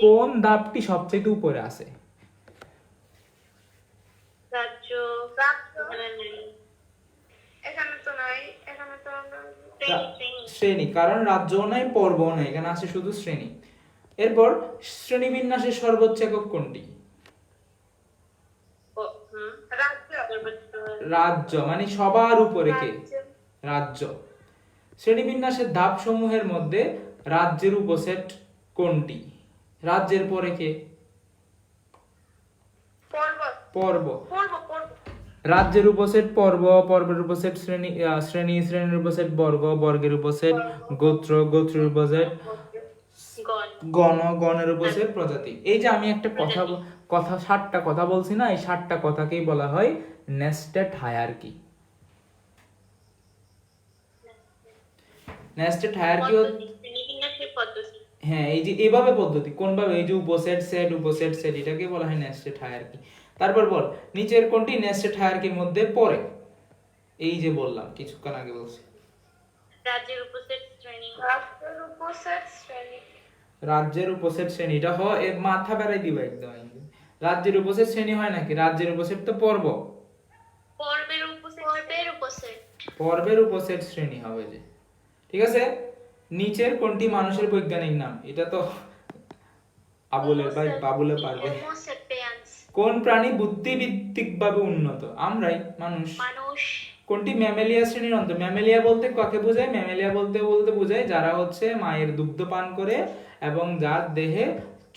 কোন ধাপটি সবচেয়ে উপরে আছে? রাজ্য, এখানে তো নাই, এখানে তো শ্রেণী, কারণ রাজ্যও নাই পর্বও নাই, এখানে আছে শুধু শ্রেণী। এরপর শ্রেণীবিন্যাসের সর্বোচ্চ একক কোনটি? রাজ্য, মানে সবার উপরে কে? রাজ্য। শ্রেণীবিন্যাসের ধাপ সমূহের মধ্যে রাজ্যের উপসেট কোনটি? রাজ্যের পরে কে? পর্ব। রাজ্যের উপসেট পর্ব, পর্বের উপসেট শ্রেণী, শ্রেণীর উপসেট বর্গ, বর্গের উপসেট গোত্র, গোত্রের উপসেট গণ। গণের উপসেট প্রজাতি। এই যে আমি একটা কথা 7টা কথা বলছি না, এই 7টা কথাকেই বলা হয় নেস্টেড হায়ারার্কি। নেস্টেড হায়ারার্কি পদ্ধতি, শ্রেণীবিন্যাসের পদ্ধতি। হ্যাঁ, এই যে এভাবে পদ্ধতি, কোনভাবে, এই যে উপসেট সেট এটাকে বলা হয় নেস্টেড হায়ারার্কি। তারপর বল নিচের কোনটি নেস্টেড হায়ারার্কির মধ্যে পড়ে? এই যে বললাম কিছুক্ষণ আগে বলছি, রাজ্যের উপসেট শ্রেণী। রাষ্ট্রের উপসেট শ্রেণী। রাজ্যের উপসেট শ্রেণী, এটা হয় এর মাথা বেড়াই দিবা একদম। রাজ্যের উপসেট শ্রেণী হয় নাকি? রাজ্যের উপসেট তো পর্ব, পর্বের উপসেট। পর্বের উপসেট শ্রেণী হবে যে। ঠিক আছে, নিচের কোনটি মানুষের বৈজ্ঞানিক নাম? এটা তো আবুলের ভাই বাবুলে পারবে। Homo sapiens. কোন প্রাণী বুদ্ধিবৃত্তিকভাবে উন্নত? আমরাই, মানুষ। মানুষ। কোনটি ম্যামেলিয়া শ্রেণীর অন্তর? ম্যামেলিয়া বলতে কাকে বোঝায়? ম্যামেলিয়া বলতে বোঝায় যারা হচ্ছে মায়ের দুগ্ধ পান করে এবং যার দেহে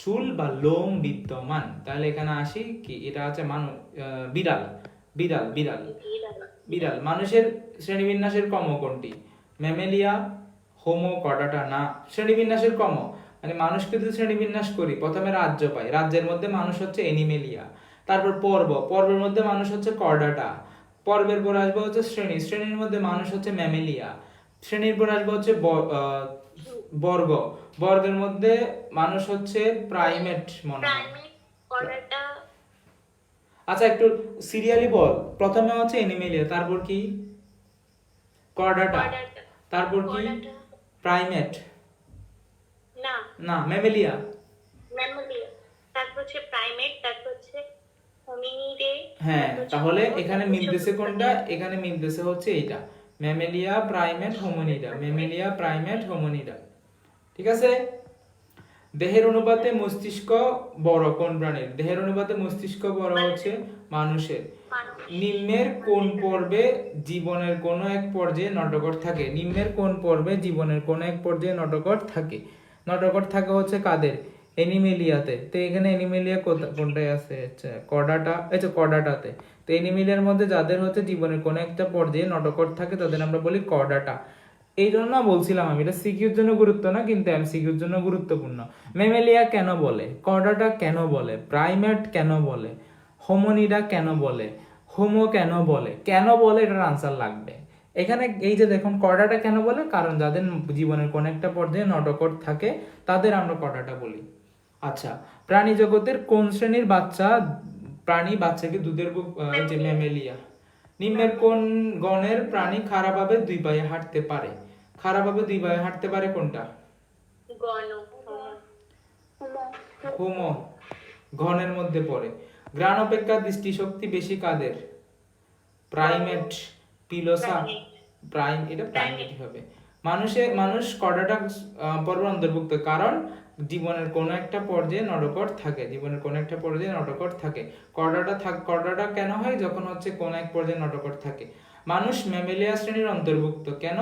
চুল বা লোম বিদ্যমান। তাহলে এখানে আসি কি, এটা হচ্ছে বিড়াল। বিড়াল বিড়াল বিড়াল। মানুষের শ্রেণীবিন্যাসের ক্রম কোনটি? ম্যামেলিয়া, হোমো, কর্ডাটা না। শ্রেণীবিন্যাসের ক্রম মানে মানুষকে যদি শ্রেণীবিন্যাস করি, প্রথমে রাজ্য পাই, রাজ্যের মধ্যে মানুষ হচ্ছে এনিমেলিয়া। তারপর পর্বের মধ্যে মানুষ হচ্ছে কর্ডাটা। পর্বের পর আসবে হচ্ছে শ্রেণীর মধ্যে মানুষ হচ্ছে ম্যামেলিয়া। শ্রেণীর পর আসবে হচ্ছে বর্গ, বর্গের মধ্যে মানুষ হচ্ছে প্রাইমেট মনে হয়। আচ্ছা একটু সিরিয়ালি বল, প্রথমে হচ্ছে এনিমেলিয়া, তারপর কি? কর্ডাটা, তারপর কি? প্রাইমেট না ম্যামেলিয়া। তারপর হচ্ছে প্রাইমেট, তারপর হচ্ছে হোমিনিডে। হ্যাঁ, তাহলে এখানে মিলতেছে কোনটা? এখানে মিলতেছে হচ্ছে এইটা, ম্যামেলিয়া প্রাইমেট হোমিনিডা, ম্যামেলিয়া প্রাইমেট হোমিনিডা। ঠিক আছে। দেহের অনুপাতে মস্তিষ্ক বড় কোন প্রাণীর? দেহের অনুপাতে মস্তিষ্ক বড় হচ্ছে মানুষের। নিম্নের কোন পর্বে জীবনের কোন এক পর্যায়ে নটকট থাকে? নিম্নের কোন পর্বে জীবনের কোন এক পর্যায়ে নটকট থাকে? নটকট থাকে হচ্ছে কাদের? এনিমেলিয়াতে। তো এখানে এনিমেলিয়া কোনটায় আছে? আচ্ছা কর্ডাটা, আচ্ছা কর্ডাটাতে। তো এনিমেলিয়ার মধ্যে যাদের হচ্ছে জীবনের কোন একটা পর্যায়ে নটকট থাকে তাদের আমরা বলি কর্ডাটা। এই জন্য বলছিলাম আমি, এটা সিকিউর জন্য গুরুত্ব না কিন্তু এমসিকিউর জন্য গুরুত্বপূর্ণ। ম্যামেলিয়া কেন বলে? কর্ডাটা কেন বলে? প্রাইমেট কেন বলে? হোমোনিডা কেন বলে? হোমো কেন বলে? কেন বলে এটার আনসার লাগবে এখানে। এই যে দেখুন কর্ডাটা কেন বলে, কারণ যাদের জীবনের কোন একটা পর্যায়ে নটকট থাকে তাদের আমরা কর্ডাটা বলি। আচ্ছা, প্রাণী জগতের কোন শ্রেণীর প্রাণী বাচ্চাকে দুধের যে ম্যামেলিয়া। নিম্নের কোন গণের প্রাণী খাড়াভাবে দুই পায়ে হাঁটতে পারে? খাড়াভাবে দুই পায়ে হাঁটতে পারে কোনটা? হোমো গণের মধ্যে পড়ে। ঘ্রাণ অপেক্ষা দৃষ্টিশক্তি বেশি কাদের? প্রাইমেট, পিলোসা, এটা প্রাইমেট হবে। মানুষ কর্ডাটা পর্বের অন্তর্ভুক্ত, কারণ জীবনের কোন একটা পর্যায়ে নটকট থাকে, জীবনের কোন একটা পর্যায়ে নটকট থাকে। কর্ডাটা কেন হয়? যখন হচ্ছে কোন এক পর্যায়ে নটকট থাকে। মানুষ ম্যামেলিয়া শ্রেণীর অন্তর্ভুক্ত কেন?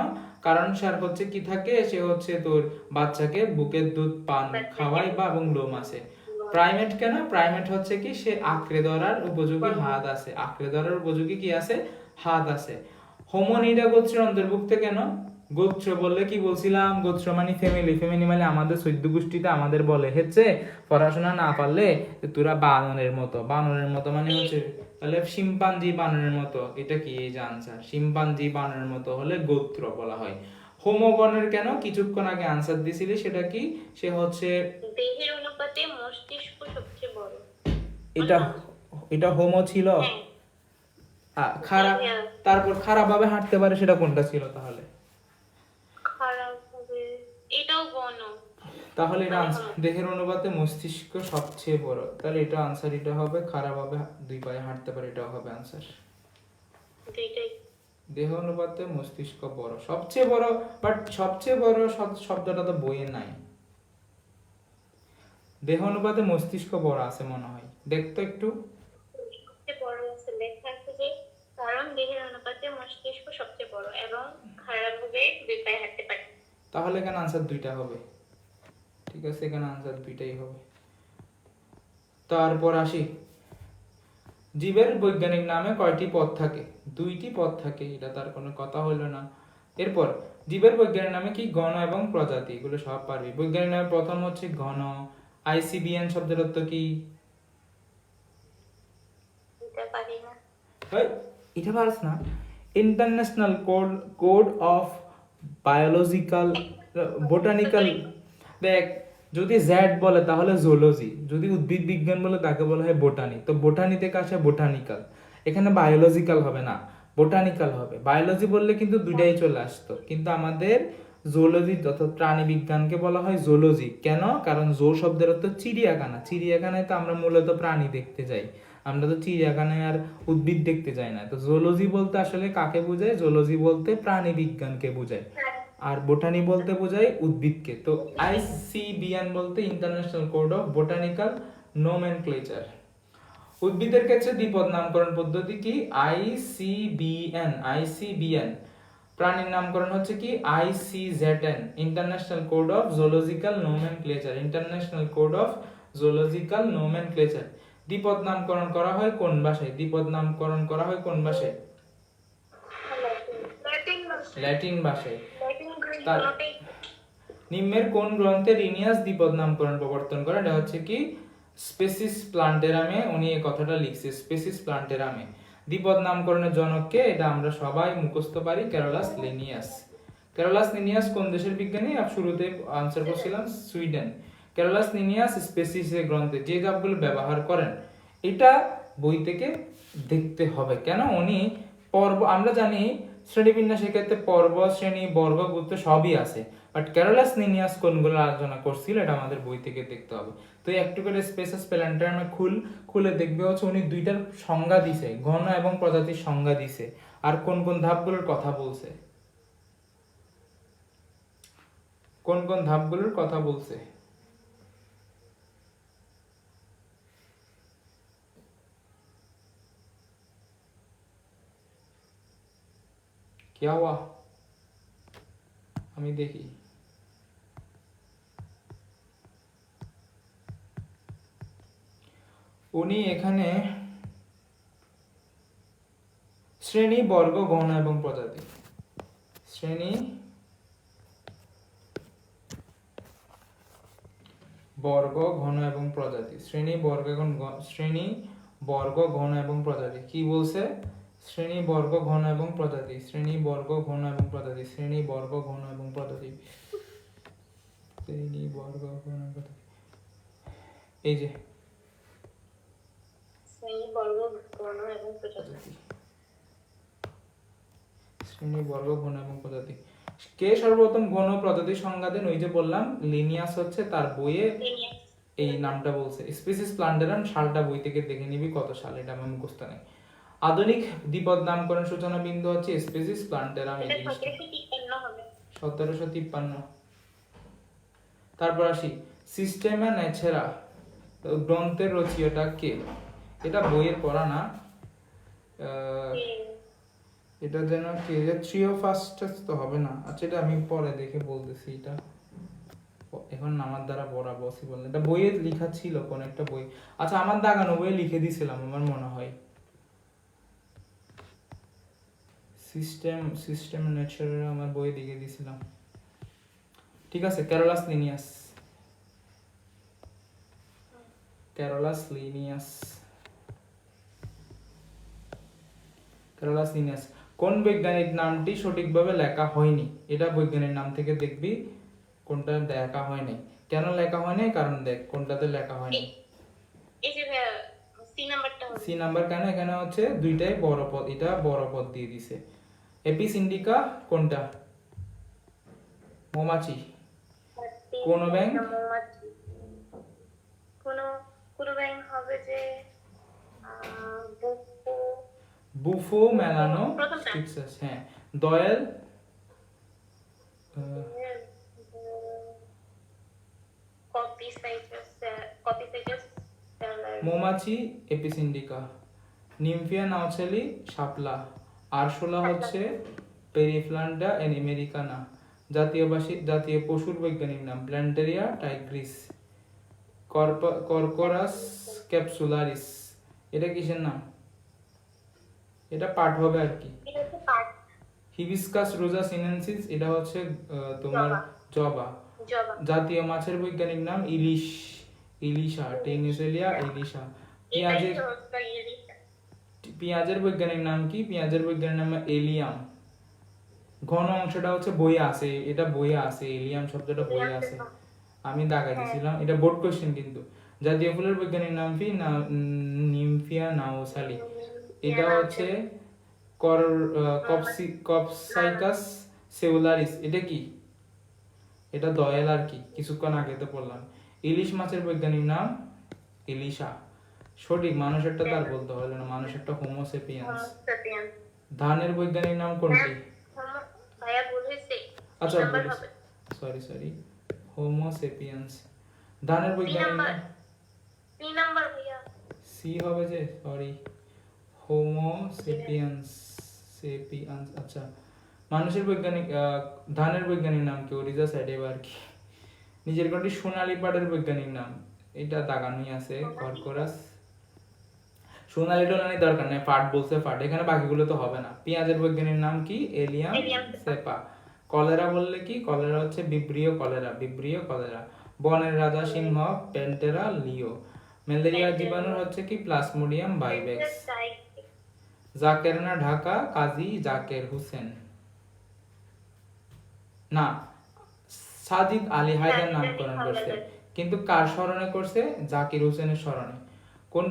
কারণ সার হচ্ছে কি থাকে, সে হচ্ছে তোর বাচ্চাকে বুকের দুধ পান খাওয়ায় বা এবং লোম আছে। প্রাইমেট কেন? প্রাইমেট হচ্ছে কি, সে আঁকড়ে ধরার উপযোগী হাত আছে, আঁকড়ে ধরার উপযোগী কি আছে? হাত আছে। হোমোনিডা গোত্রের অন্তর্ভুক্ত কেন? গোত্র বললে কি বলছিলাম? গোত্র মানে ফ্যামিলি, ফ্যামিলি মানে আমাদের চৈদ্য গোষ্ঠীতে আমাদের বলে হচ্ছে পড়াশোনা না পারলে তোরা বানরের মতো, বানরের মতো মানে হচ্ছে তাহলে শিম্পাঞ্জি বানরের মতো, এটা কি? এই যে আনসার, শিম্পাঞ্জি বানরের মতো হলে গোত্র বলা হয়। হোমোগণের কেন? কিছুক্ষণ আগে আনসার দিছিলি, সেটা কি? সে হচ্ছে দেহের অনুপাতে মস্তিষ্ক সবচেয়ে বড়। এটা হোমো ছিল। খারাপ, তারপর খারাপ ভাবে হাঁটতে পারে সেটা কোনটা ছিল তাহলে? এটাও গণ। তাহলে এটা আনসার, দেহের অনুপাতে মস্তিষ্ক সবচেয়ে বড়, তাহলে এটা আনসার, এটা হবে খারাপ ভাবে দুই পায়ে হাঁটতে পারে, এটাও হবে আনসার। দেহ অনুপাতে মস্তিষ্ক বড়, সবচেয়ে বড়, বাট সবচেয়ে বড় শব্দটা তো বইয়ে নাই। দেহ অনুপাতে মস্তিষ্ক বড় আছে মনে হয়, দেখতো একটু। সবচেয়ে বড় আছে লেখা আছে যে কারণ দেহের অনুপাতে মস্তিষ্ক সবচেয়ে বড় এবং খারাপভাবে দুই পায়ে হাঁটতে পারে। তাহলে এখানে আনসার দুইটা হবে। ঠিক আছে, এখানে আনসার দুইটাই হবে। তারপর আসি, জীবের বৈজ্ঞানিক নামে কয়টি পদ থাকে? দুইটি পদ থাকে, এটা তার কোনো কথা হলো না। এরপর জীবের বৈজ্ঞানিক নামে কি? গণ এবং প্রজাতি, এগুলো সব পারবি। বৈজ্ঞানিক নামে প্রথম হচ্ছে ঘন। আইসিবিএন শব্দের অর্থ কি? এটা পারি না। ভাই এটা পারছ না? International code of biological botanical. দেখ, যদি জেড বলে তাহলে জুলজি, যদি উদ্ভিদ বিজ্ঞান বলে তাকে বলা হয় বোটানি। তো বোটানি থেকে আসে বোটানিক্যাল, এখানে বায়োলজিক্যাল হবে না, বোটানিক্যাল হবে। বায়োলজি বললে কিন্তু দুইটাই চলে আসতো, কিন্তু আমাদের জুলজি অর্থাৎ প্রাণী বিজ্ঞানকে বলা হয় জুলজি। কেন? কারণ জো শব্দের অর্থ চিড়িয়াখানা। চিড়িয়াখানায় তো আমরা মূলত প্রাণী দেখতে যাই, আমরা তো চিড়িয়াখানায় আর উদ্ভিদ দেখতে যাই না। তো জুলজি বলতে আসলে কাকে বোঝায়? জুলজি বলতে প্রাণী বিজ্ঞানকে বোঝায়, আর বোটানি বলতে বোঝায় উদ্ভিদকে। তো আইসিবিএন বলতে international code of botanical nomenclature. উদ্ভিদের ক্ষেত্রে দ্বিপদ নামকরণ পদ্ধতি কি? আইসিবিএন। প্রাণীর নামকরণ হচ্ছে কি? ICZN, international code of zoological nomenclature. International code of zoological nomenclature. দ্বিপদ নামকরণ করা হয় কোন ভাষায়? দ্বিপদ নামকরণ করা হয় কোন ভাষায়? ল্যাটিন ভাষায়। নিম্নের কোন গ্রন্থে লিনিয়াস দ্বিপদ নামকরণ প্রবর্তন করে? এটা হচ্ছে কি? স্পেসিস প্লান্টেরামে উনি এই কথাটা লিখছে, স্পেসিস প্লান্টেরামে। দ্বিপদ নামকরণের জনককে? এটা আমরা সবাই মুখস্থ পারি, ক্যারোলাস লিনিয়াস। ক্যারোলাস লিনিয়াস কোন দেশের বিজ্ঞানী? শুরুতে আনসার করছিলাম সুইডেন। ক্যারোলাস লিনিয়াস স্পেসিস এর গ্রন্থে যে ধাপগুলো ব্যবহার করেন, এটা বই থেকে দেখতে হবে। কেন? উনি পর্ব, আমরা জানি শ্রেণীবিন্যাসের ক্ষেত্রে পর্ব, শ্রেণী, বর্গ, গুত্র সবই আছে, বাট ক্যারোলাস লিনিয়াস কোনগুলো আলোচনা করছিল এটা আমাদের বই থেকে দেখতে হবে। তো একটু করে স্পেসিস প্ল্যান্টেরামে খুলে দেখবে হচ্ছে উনি দুইটার সংজ্ঞা দিছে, ঘন এবং প্রজাতির সংজ্ঞা দিছে, আর কোন কোন ধাপগুলোর কথা বলছে, কোন কোন ধাপগুলোর কথা বলছে। क्या हुआ? আমি দেখি। উনি এখানে শ্রেণী, বর্গ, গণ এবং প্রজাতি, শ্রেণী, বর্গ, ঘন এবং প্রজাতি, শ্রেণী, বর্গ এবং শ্রেণী, বর্গ, ঘন এবং প্রজাতি। কি বলছে? শ্রেণী, বর্গ, ঘন এবং প্রজাতি, শ্রেণী, বর্গ, ঘন এবং প্রজাতি, শ্রেণী, বর্গ, ঘন এবং প্রজাতি, শ্রেণী, বর্গ, ঘন, প্রজাতি। এই যে শ্রেণী, বর্গ, গণ এবং প্রজাতি। শ্রেণী, বর্গ, ঘন এবং প্রজাতি। কে সর্বপ্রথম ঘন প্রজাতির সংজ্ঞা দেন? ওই যে বললাম লিনিয়াস হচ্ছে, তার বইয়ে এই নামটা বলছে। স্পিসিস প্লান্টেরাম সালটা বই থেকে দেখে নিবি কত সাল, এটা আমার মুখস্থ নেই। আধুনিক দ্বিপদ নামকরণ সূচনা বিন্দু হচ্ছে স্পিসিস প্লান্টেরাম, 1753। তারপর আসি সিস্টেমা ন্যাচেরা গ্রন্থের রচয়িতা কে? এটা বইয়ের পড়া না, এটা যেন কে, যে থ্রিওফাস্টাস তো হবে না। আচ্ছা এটা আমি পরে দেখে বলতেছি, এটা এখন আমার দ্বারা পড়া পসিবল না, এটা বইয়ে লেখা ছিল কোন একটা বই। আচ্ছা আমার দাগানো বইয়ে লিখে দিছিলাম আমার মনে হয়, সিস্টেম নেচার আমার বইয়ে লিখে দিছিলাম। ঠিক আছে, Carolus Linnaeus, Carolus Linnaeus, Carolus Linnaeus. কোন বৈজ্ঞানিক নামটি সঠিকভাবে লেখা হয়নি? এটা বৈজ্ঞানিক নাম থেকে দেখবি কোনটা লেখা হয়নি। কেন লেখা হয়নি? কারণ দেখ কোনটাতে লেখা হয়নি। এই যে সি নাম্বারটা, সি নাম্বার কেন? এখানে হচ্ছে দুইটাই বড় পদ, এটা বড় পদ দিয়ে দিছে। এপিস ইন্ডিকা কোনটা? মৌমাছি। কোন ব্যাংক? কোন ব্যাংক হবে যে বুফো মেলানো স্টিক্সাস। হ্যাঁ, দয়েল মৌমাছি এপিস ইন্ডিকা, নিমফিয়া নাউচেলি শাপলা, আরশোলা হচ্ছে পেরিফ্লান্ডা আমেরিকানা। জাতীয় পশুর বৈজ্ঞানিক নাম প্ল্যান্টেরিয়া টাইগ্রিস। কর্কোরাস ক্যাপসুলারিস, এটা কিসের নাম? এটা পাঠ হবে আর কি, হিবিস্কাস রোজা সিনেনসিস, এটা হচ্ছে তোমার জবা। জবা। জাতীয় মাছের বৈজ্ঞানিক নাম ইলিশ, ইলিশা, টেনিসেলিয়া ইলিশা। এটাই পেঁয়াজের তো হচ্ছে ইলিশা। পেঁয়াজের বৈজ্ঞানিক নাম কি? পেঁয়াজের বৈজ্ঞানিক নাম এলিয়াম। ঘন অংশটা হচ্ছে বইয়ে আছে, এটা বইয়ে আছে, এলিয়াম শব্দটা বইয়ে আছে, আমি দাগাই দিছিলাম, এটা বোর্ড কোশ্চেন কিন্তু। জাতীয় ফুলের বৈজ্ঞানিক নাম কি? না নিমফিয়া নাওসালি। এটা হচ্ছে কপসাইকাস সেউলারিস। এটা কি? এটা দয়াল আর কি, কিছুক্ষণ আগে তো বললাম। ইলিশ মাছের বৈজ্ঞানিক নাম ইলিশা। সঠিক, মানুষেরটা তার বলতে হলো না, মানুষেরটা হোমোসেপিয়েন্স। ধানের বৈজ্ঞানিক নাম কোনটি? ভাইয়া ভুল হয়েছে। আচ্ছা নাম্বার বলিস, হবে। Sorry, Homo sapiens. ধানের বৈজ্ঞানিক নাম 3 নাম্বার ভাইয়া। সি হবে যে, সরি, হোমোসেপিয়েন্স, সেপিয়েন্স। আচ্ছা, মানুষের বৈজ্ঞানিক ধানের বৈজ্ঞানিক নাম কি? ওরিজা সাইডে আর কি। নিজের কোনটি সোনালী পাটের বৈজ্ঞানিক নাম? এটা দাগানোই আছে, কর্করাস। সোনালী টোনালি দরকার নেই, পাট বলছে পাট, এখানে বাকিগুলো তো হবে না। পেঁয়াজের বৈজ্ঞানিক নাম কি? এলিয়াম সেপা। কলেরা বললে কি? কলেরা হচ্ছে বিব্রিয় কলেরা, বিব্রিয় কলেরা। বনের রাজা সিংহ প্যান্টেরা লিও। ম্যালেরিয়া জীবাণু হচ্ছে কি? Plasmodium vivax. জাকেরনা ঢাকা কাজী জাকের হোসেন, না, সাজিদ আলী হায়দার নামকরণ করছে, কিন্তু কার স্মরণে করছে? জাকির হোসেনের স্মরণে। কোন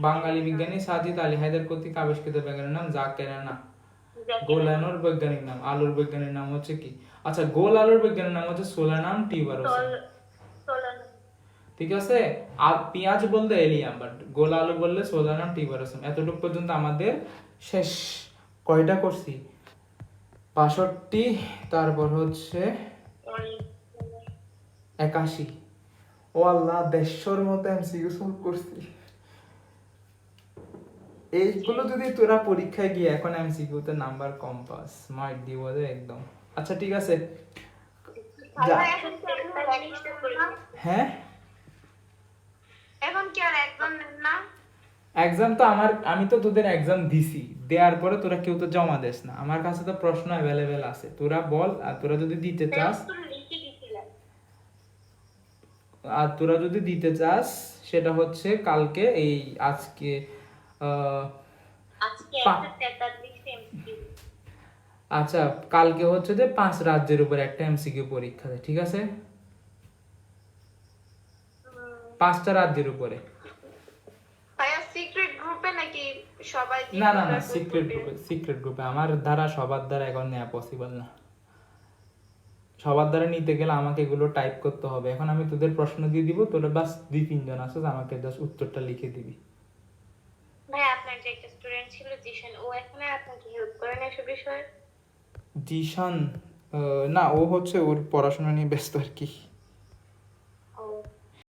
বাঙালি বিজ্ঞানী সাজিদ আলী হায়দার কর্তৃক আবিষ্কৃত বিজ্ঞানের নাম? জাকেরানা। গোল আলুর বৈজ্ঞানিক নাম? আলুর বৈজ্ঞানিক নাম হচ্ছে কি? আচ্ছা, গোল আলুর বৈজ্ঞানিক নাম হচ্ছে সোলানাম টিউবারোসাম। ঠিক আছে। আর পেঁয়াজ বলতে এলিয়াম, বাট গোল আলু বললে সোলানাম টিউবারোসাম। এতটুকু পর্যন্ত আমাদের শেষ। কয়টা করছি? 65, তারপর হচ্ছে 81। ও আল্লাহ, 150-র মতো এমসিকিউ সলভ করছি। এইগুলো যদি তোরা পরীক্ষায় গিয়ে এখন এমসিকিউ তে নাম্বার কম পাস, মাইট দিব রে একদম। আচ্ছা ঠিক আছে, হ্যাঁ এখন কি আর একদম নেন না? এক্সাম তো আমি তো তোদের এক্সাম দিছি, দেওয়ার পরে তোরা কেউ তো জমা দেস না। আমার কাছে তো প্রশ্ন অ্যাভেলেবেল আছে, তোরা বল। আর তোরা যদি দিতে চাস, সেটা হচ্ছে কালকে, এই আজকে আচ্ছা, কালকে হচ্ছে যে 5 রাজ্যের উপর একটা এমসিকিউ পরীক্ষা দেয়, ঠিক আছে? 5টা রাজ্যের উপরে। ভাইয়া সিক্রেট গ্রুপে নাকি সবাই? না, সিক্রেট গ্রুপে। আমার দ্বারা সবার দ্বারা এখন নেওয়া পসিবল না। সবার দ্বারা নিতে গেলে আমাকে এগুলো টাইপ করতে হবে। এখন আমি তোদের প্রশ্ন দিয়ে দিব, তোরা বাস 2-3 জন আছিস, আমাকে জাস্ট উত্তরটা লিখে দিবি। ভাই আপনার যে একটা স্টুডেন্ট ছিল জিশান, ও এখন আর আপনাকে হেল্প করে না এসব বিষয়ে? জিশান না, ও হচ্ছে ওর পড়াশোনা নিয়ে ব্যস্ত আর কি। ও